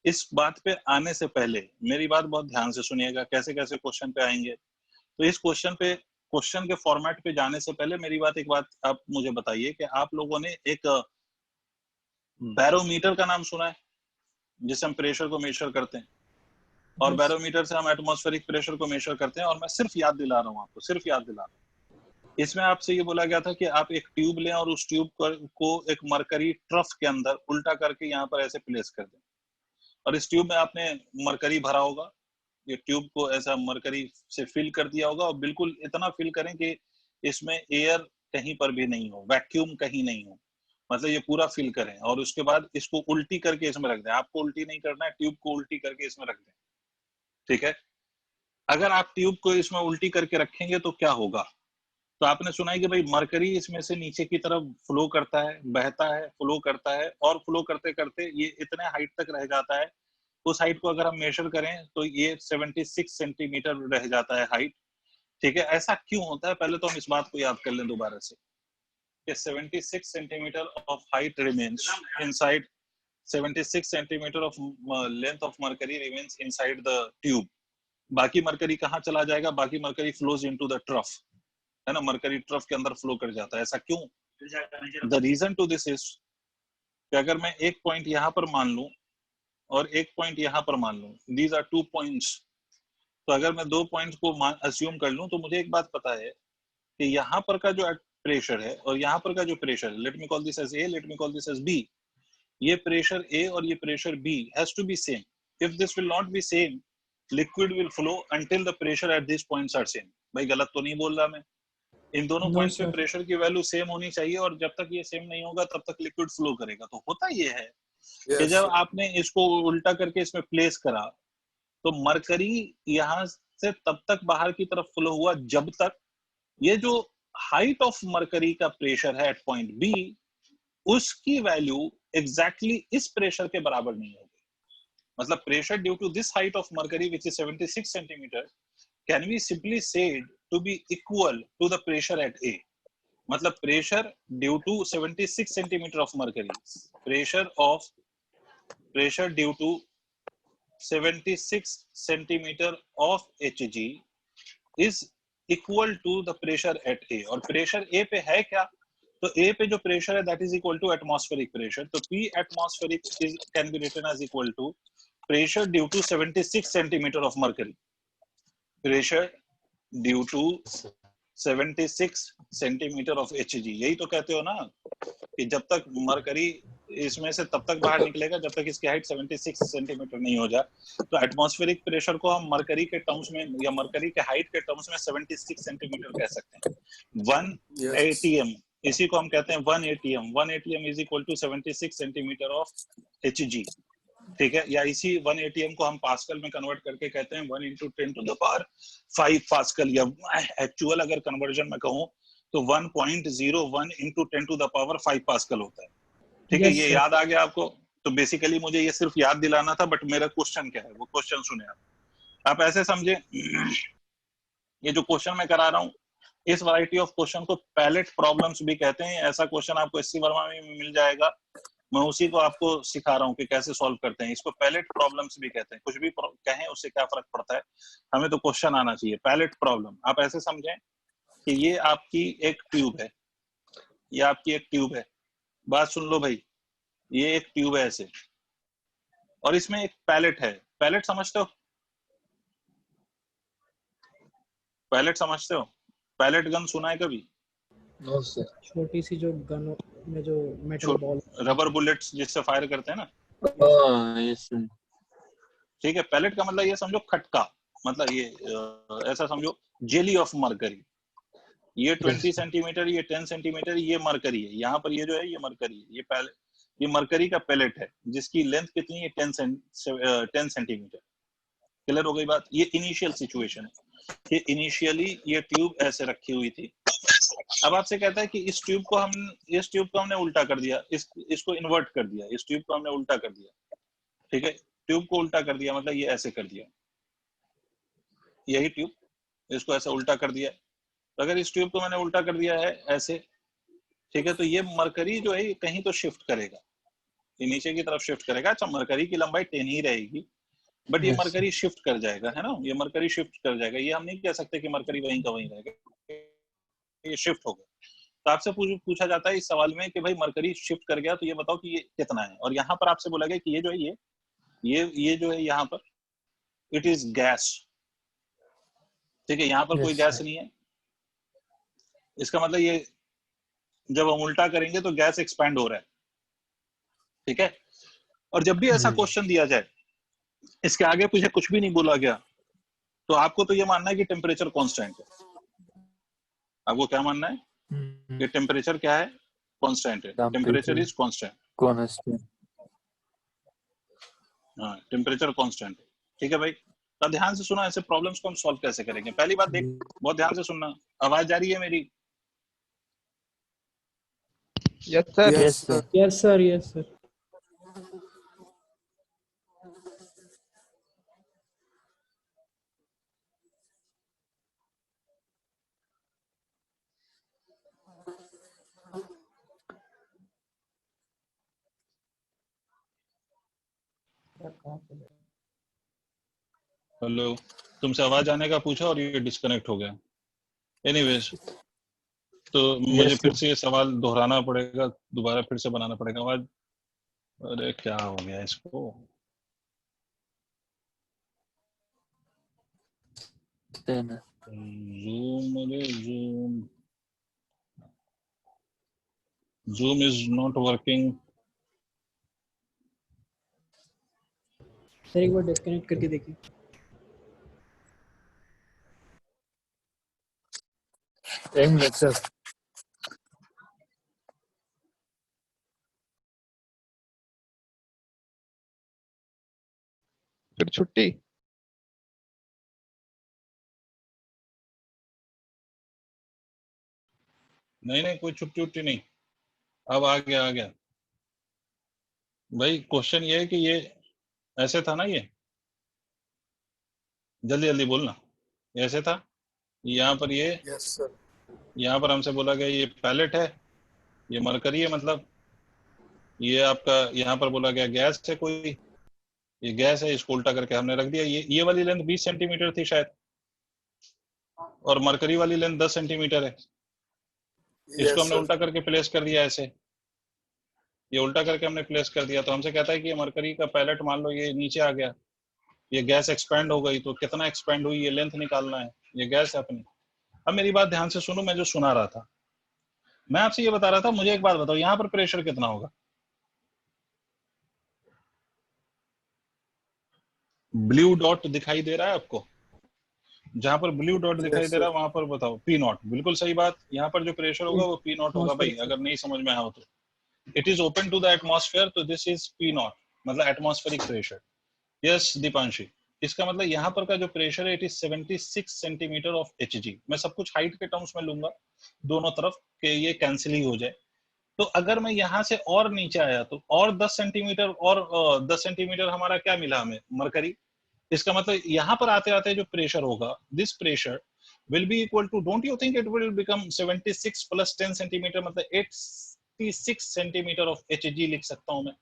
इस बात पे आने से पहले मेरी बात बहुत ध्यान से सुनिएगा, कैसे कैसे क्वेश्चन पे आएंगे। तो इस क्वेश्चन के फॉर्मेट पे जाने से पहले मेरी बात, एक बात आप मुझे बताइए कि आप लोगों ने एक बैरोमीटर का नाम सुना है, जिससे हम प्रेशर को मेजर करते हैं, और Yes. बैरोमीटर से हम एटमॉस्फेरिक प्रेशर को मेजर करते हैं। और मैं सिर्फ याद दिला रहा हूँ आपको, सिर्फ याद दिला रहा हूँ। इसमें आपसे ये बोला गया था कि आप एक ट्यूब लें और उस ट्यूब को एक मरकरी ट्रफ के अंदर उल्टा करके यहाँ पर ऐसे प्लेस कर दें, और इस ट्यूब में आपने मरकरी भरा होगा। ये ट्यूब को ऐसा मरकरी से फिल कर दिया होगा, और बिल्कुल इतना फिल करें कि इसमें एयर कहीं पर भी नहीं हो, वैक्यूम कहीं नहीं हो, मतलब ये पूरा फिल करें। और उसके बाद इसको उल्टी करके इसमें रख दें। आपको उल्टी नहीं करना है, ट्यूब को उल्टी करके इसमें रख दें, ठीक है। अगर आप ट्यूब को इसमें उल्टी करके रखेंगे तो क्या होगा, तो आपने सुना है कि भाई मरकरी इसमें से नीचे की तरफ फ्लो करता है, बहता है, फ्लो करता है, और फ्लो करते करते ये इतने हाइट तक रह जाता है। उस हाइट को अगर हम मेजर करें तो ये 76 सेंटीमीटर रह जाता है हाइट, ठीक है। ऐसा क्यों होता है, पहले तो हम इस बात को याद कर लें दोबारा से कि 76 centimetre of height remains inside, 76 centimetre of length of mercury remains inside the tube. बाकी मरकरी कहाँ चला जाएगा, बाकी mercury flows into the trough, है ना, मरकरी ट्रफ के अंदर फ्लो कर जाता है। ऐसा क्यों? The reason to this is कि अगर मैं एक पॉइंट यहाँ पर मान लूं और एक पॉइंट यहाँ पर मान लूं, दीज आर 2 पॉइंट्स, तो अगर मैं 2 पॉइंट्स को अस्यूम कर लूं तो मुझे एक बात पता है कि यहाँ पर का जो प्रेशर है और यहाँ पर का जो प्रेशर है, let me call this as A, let me call this as B, ये प्रेशर ए और ये pressure B has to be same. If this will not be same, liquid will flow until the pressure at this points are same. भाई गलत तो नहीं बोल रहा मैं? इन दोनों No, पॉइंट्स पे sir. प्रेशर की वैल्यू सेम होनी चाहिए, और जब तक ये सेम नहीं होगा तब तक लिक्विड फ्लो करेगा। तो होता ये है कि यस जब आपने इसको उल्टा करके इसमें प्लेस करा तो मरकरी यहाँ से तब तक बाहर की तरफ फ्लो हुआ जब तक ये जो हाइट ऑफ मरकरी का प्रेशर है एट पॉइंट बी, उसकी वैल्यू एग्जैक्टली इस प्रेशर के बराबर नहीं होगी। मतलब pressure due to this height of mercury which is 76 centimetre can be simply said to be equal to the pressure at A. मतलब pressure due to 76 centimeter of mercury, pressure due to 76 centimeter of Hg is equal to the pressure at A. और pressure A पे है क्या, तो A पे जो pressure है that is equal to atmospheric pressure, तो P atmospheric is can be written as equal to pressure due to 76 centimeter of mercury. Pressure due to 76 centimetre of Hg। यही तो कहते हो ना कि जब तक मरकरी इसमें से तब तक बाहर निकलेगा जब तक इसकी हाइट 76 सेंटीमीटर नहीं हो जाए। तो एटमॉस्फेरिक प्रेशर को हम मरकरी के टर्म्स में या मरकरी के हाइट के टर्म्स में 76 सेंटीमीटर कह सकते हैं। 1 atm, इसी को हम कहते हैं 1 atm। 1 atm is equal to 76 centimetre of Hg, ठीक है। या इसी 1 atm को हम पास्कल में कन्वर्ट करके कहते हैं 1 × 10⁵ पास्कल, या एक्चुअल अगर कन्वर्जन में कहूं तो 1.01 × 10⁵ पास्कल होता है, ठीक है। Yes, ये sir. याद आ गया आपको? तो बेसिकली मुझे ये सिर्फ याद दिलाना था, बट मेरा क्वेश्चन क्या है वो क्वेश्चन सुने आप ऐसे समझे। ये जो क्वेश्चन मैं करा रहा हूँ, इस वैरायटी ऑफ क्वेश्चन को पैलेट प्रॉब्लम्स भी कहते हैं। ऐसा क्वेश्चन आपको SC वर्मा में मिल जाएगा, मैं उसी को आपको सिखा रहा हूँ कि कैसे सॉल्व करते हैं। इसको पैलेट प्रॉब्लम्स भी कहते हैं। कुछ भी कहें उससे क्या फर्क पड़ता है, हमें तो क्वेश्चन आना चाहिए। पैलेट प्रॉब्लम आप ऐसे समझें कि ये आपकी एक ट्यूब है, ये आपकी एक ट्यूब है, बात सुन लो भाई, ये एक ट्यूब है ऐसे, और इसमें एक पैलेट है। पैलेट समझते हो? पैलेट समझते हो? पैलेट गन सुना है कभी? No sir. छोटी सी जो गन में जो मेटल बॉल रबर बुलेट्स जिससे फायर करते हैं ना, यस सर। ठीक है। पैलेट का मतलब ये समझो खटका, मतलब ये ऐसा समझो जेली ऑफ मरकरी। ये 20 सेंटीमीटर, ये 10 सेंटीमीटर, ये मरकरी है। यहाँ पर ये जो है ये मरकरी है, ये मरकरी का पैलेट है जिसकी लेंथ कितनी है 10 सेंटीमीटर। क्लियर हो गई बात? ये इनिशियल सिचुएशन है कि इनिशियली ये ट्यूब ऐसे रखी हुई थी। अब आपसे कहता है कि इस ट्यूब को हमने उल्टा कर दिया, इसको इन्वर्ट कर दिया, इस ट्यूब को हमने उल्टा कर दिया, ठीक है। ट्यूब को उल्टा कर दिया मतलब ये ऐसे कर दिया, यही ट्यूब, इसको ऐसे उल्टा कर दिया। तो अगर इस ट्यूब को मैंने उल्टा कर दिया है ऐसे, ठीक है, तो ये मरकरी जो है ये कहीं तो शिफ्ट करेगा, ये नीचे की तरफ शिफ्ट करेगा। अच्छा, मरकरी की लंबाई 10 ही रहेगी, बट ये मरकरी शिफ्ट कर जाएगा, है ना, ये मरकरी शिफ्ट कर जाएगा। ये हम नहीं कह सकते कि मरकरी वहीं का वहीं रहेगा, ये शिफ्ट हो गया। तो आपसे पूछा जाता है इस सवाल में कि भाई मरकरी शिफ्ट कर गया तो ये बताओ कि ये कितना है। और यहाँ पर आपसे बोला गया कि ये जो है ये जो है यहाँ पर इट इज गैस, ठीक है, यहाँ पर कोई गैस नहीं है। इसका मतलब ये जब हम उल्टा करेंगे तो गैस एक्सपैंड हो रहा है, ठीक है। और जब भी ऐसा क्वेश्चन दिया जाए, इसके आगे पीछे कुछ भी नहीं बोला गया, तो आपको तो ये मानना है कि टेम्परेचर कांस्टेंट है। आपको क्या मानना है कि टेम्परेचर क्या है? कांस्टेंट है। Temperature is constant. हाँ, टेम्परेचर कांस्टेंट है, ठीक है भाई। तो ध्यान से सुना, ऐसे प्रॉब्लम्स को हम सॉल्व कैसे करेंगे। पहली बात देख, बहुत ध्यान से सुनना। आवाज जा रही है मेरी? Yes sir. Yes sir. Yes sir, yes sir. Hello, तुमसे आवाज आने का पूछा और ये डिस्कनेक्ट हो गया। एनीवेज, तो मुझे फिर से ये सवाल दोहराना पड़ेगा, दोबारा फिर से बनाना पड़ेगा आवाज। अरे क्या हो गया इसको? Zoom is not working. Sir एक बार डिस्कनेक्ट करके देखिए। एक मिनट सर। फिर छुट्टी। नहीं, कोई छुट्टी नहीं। अब आ गया भाई। क्वेश्चन ये है कि ये ऐसे था ना, ये जल्दी बोलना, ऐसे था। यहाँ पर ये यस सर। यहाँ पर हमसे बोला गया ये पैलेट है, ये मरकरी है, मतलब ये आपका यहाँ पर बोला गया गैस है कोई, ये गैस है, इसको उल्टा करके हमने रख दिया। ये वाली लेंथ 20 सेंटीमीटर थी शायद, और मरकरी वाली लेंथ 10 सेंटीमीटर है। इसको हमने उल्टा करके प्लेस कर दिया ऐसे, ये उल्टा करके हमने प्लेस कर दिया। तो हमसे कहता है कि ये मरकरी का पैलेट मान लो ये नीचे आ गया, ये गैस एक्सपैंड हो गई, तो कितना एक्सपैंड हुई ये लेंथ निकालना है। ये गैस है अपनी। अब मेरी बात ध्यान से सुनो, मैं जो सुना रहा था, मैं आपसे ये बता रहा था, मुझे एक बात बताओ, यहाँ पर प्रेशर कितना होगा? ब्लू डॉट दिखाई दे रहा है आपको? जहां पर ब्लू डॉट दिखाई दे रहा है वहां पर बताओ पी नॉट। बिल्कुल सही बात, यहाँ पर जो प्रेशर होगा वो पी नॉट होगा भाई, अगर नहीं समझ में आया हो तो। It is open to the atmosphere, तो दिस इज पी नॉट, मतलब एटमॉस्फेरिक प्रेशर। यस दीपांशी, इसका मतलब यहाँ पर का जो प्रेशर है it is 76 centimetre of Hg। मैं सब कुछ हाइट के टर्म्स में लूंगा दोनों तरफ कि ये कैंसिल ही हो जाए। तो अगर मैं यहाँ से और नीचे आया तो और 10 सेंटीमीटर, और 10 सेंटीमीटर हमारा क्या मिला हमें? मरकरी। इसका मतलब यहाँ पर आते आते जो प्रेशर होगा, this pressure will be equal to, don't you think it will become 76 plus 10 centimetre, मतलब 86 सेंटीमीटर ऑफ Hg लिख सकता हूं मैं।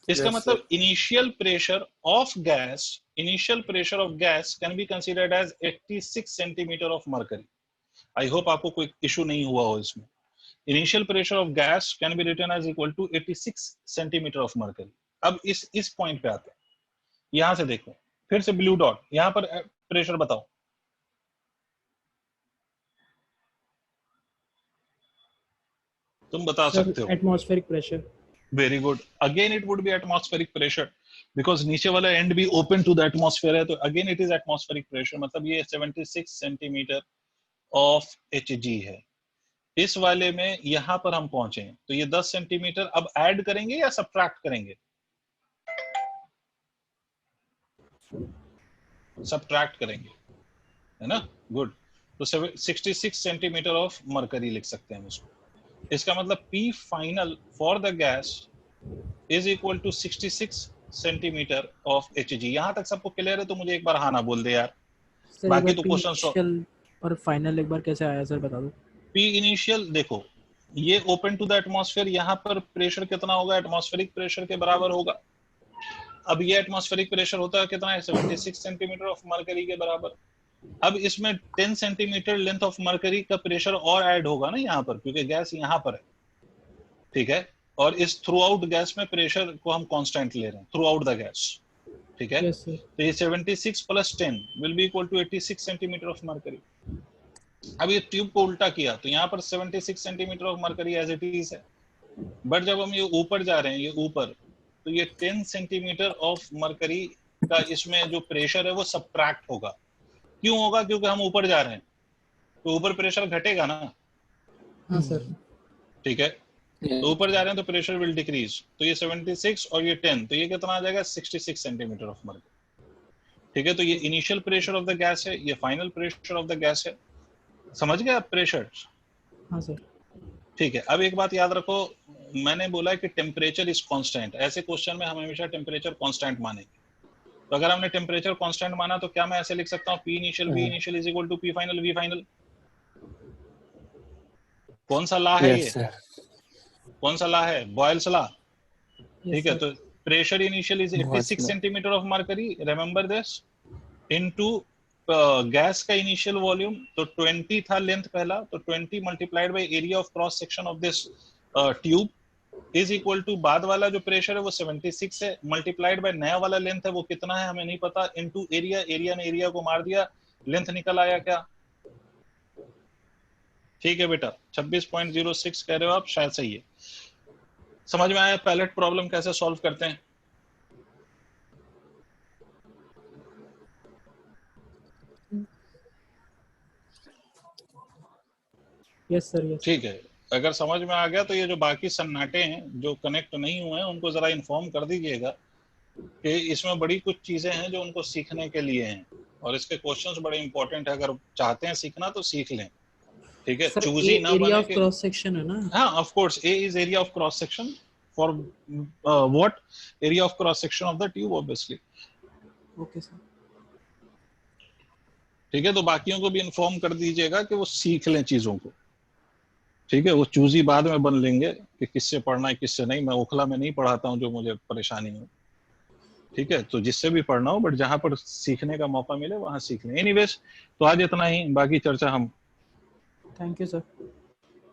इसका मतलब initial pressure of gas can be considered as 86 centimetre of mercury. I hope आपको कोई इशू नहीं हुआ हो इसमें। Initial pressure of gas can be written as equal to 86 centimeter of mercury. अब इस पॉइंट पे आते हैं, यहां से देखो फिर से ब्लू डॉट, यहां पर प्रेशर बताओ। तुम बता सर सकते हो। Atmospheric pressure. Very good, again it would be atmospheric pressure because नीचे वाला एंड भी ओपन टू द एटमॉस्फेयर है, तो again it is atmospheric pressure, मतलब ये 76 सेंटीमीटर ऑफ Hg है। इस वाले में यहां पर हम पहुंचे हैं, तो ये 10 सेंटीमीटर अब ऐड करेंगे या सब्ट्रैक्ट करेंगे? सब्ट्रैक्ट करेंगे, है ना? गुड। तो 66 सेंटीमीटर ऑफ मरकरी लिख सकते हैं उसको। इसका मतलब P final for the gas is equal to 66 centimetre of Hg। यहां तक सबको क्लियर है तो मुझे एक बार हाँ ना बोल दे यार। सर बाकी एक तो बार क्वेश्चन इनिशियल और फाइनल एक बार कैसे आया सर बता दो। P इनिशियल देखो, ये ओपन टू द एटमॉस्फेयर, यहाँ पर प्रेशर कितना होगा? एटमॉस्फेरिक प्रेशर के बराबर होगा। अब ये एटमॉस्फेरिक प्रेशर होता है कितना है? 76 सेंटीमीटर ऑफ मरकरी के बराबर। अब इसमें 10 सेंटीमीटर लेंथ ऑफ मरकरी का प्रेशर और ऐड होगा ना यहाँ पर, क्योंकि गैस यहाँ पर है, ठीक है? और इस थ्रू आउट गैस में प्रेशर को हम कांस्टेंट ले रहे हैं, थ्रू आउट द गैस, ठीक है? Yes sir. तो ये 76 plus 10 will be equal to 86 centimetre of mercury. अब ये ट्यूब को उल्टा किया तो यहाँ पर 76 centimetre of mercury as it is है, बट जब हम ये ऊपर जा रहे हैं, ये ऊपर, तो ये 10 सेंटीमीटर ऑफ मरकरी का इसमें जो प्रेशर है वो सब्ट्रैक्ट होगा। क्यों होगा? क्योंकि हम ऊपर जा रहे हैं, तो ऊपर प्रेशर घटेगा ना। हाँ सर। ठीक है, तो ऊपर जा रहे हैं तो प्रेशर विल डिक्रीज। तो ये 76 और ये 10, तो ये कितना आ जाएगा? 66 सेंटीमीटर ऑफ मरकरी। ठीक है, तो ये initial pressure of the gas है, ये final pressure of the gas है। समझ गए आप प्रेशर? हाँ सर। ठीक है, अब एक बात याद रखो, मैंने बोला कि टेम्परेचर इज कांस्टेंट। ऐसे क्वेश्चन में हम हमेशा टेम्परेचर कांस्टेंट मानेंगे। तो अगर हमने टेम्परेचर कांस्टेंट माना तो क्या मैं ऐसे लिख सकता हूँ P initial V initial is equal to P final V final? कौन सा लॉ है ये? कौन सा लॉ है? Boyle's law. ठीक है, तो pressure initial is 86 centimetre of mercury, remember this, into gas का इनिशियल वॉल्यूम, तो 20 था लेंथ पहला, तो 20 multiplied by area of cross section of this tube is equal to बाद वाला जो प्रेशर है वो 76 है, मल्टीप्लाइड बाय नया वाला लेंथ है वो कितना है हमें नहीं पता, इनटू एरिया, एरिया ने एरिया को मार दिया, लेंथ निकल आया क्या? ठीक है बेटा, 26.06 कह रहे हो आप, शायद सही है। समझ में आया पैलेट प्रॉब्लम कैसे सॉल्व करते हैं? Yes sir. यस। ठीक है, अगर समझ में आ गया तो ये जो बाकी सन्नाटे हैं जो कनेक्ट नहीं हुए हैं उनको जरा इन्फॉर्म कर दीजिएगा कि इसमें बड़ी कुछ चीजें हैं जो उनको सीखने के लिए हैं, और इसके क्वेश्चंस बड़े इंपॉर्टेंट है। अगर चाहते हैं सीखना तो सीख लें, ठीक है? सर चूजी ना एरिया बने ऑफ कि क्रॉस सेक्शन है ना? हाँ of course, A is area of cross section for what? Area of cross section of the tube obviously. Okay sir. ठीक है, तो बाकियों को भी इन्फॉर्म कर दीजिएगा कि वो सीख लें चीजों को, ठीक है? वो चूजी बाद में बन लेंगे कि किससे पढ़ना है किससे नहीं। मैं ओखला में नहीं पढ़ाता हूँ जो मुझे परेशानी हो, ठीक है? तो जिससे भी पढ़ना हो, बट जहां पर सीखने का मौका मिले वहां सीख लें। एनीवेज, तो आज इतना ही, बाकी चर्चा हम थैंक यू सर।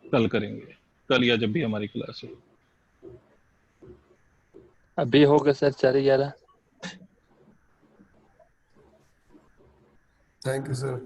कल करेंगे, कल या जब भी हमारी क्लास है। अभी हो गया सर 4:11। Thank you sir.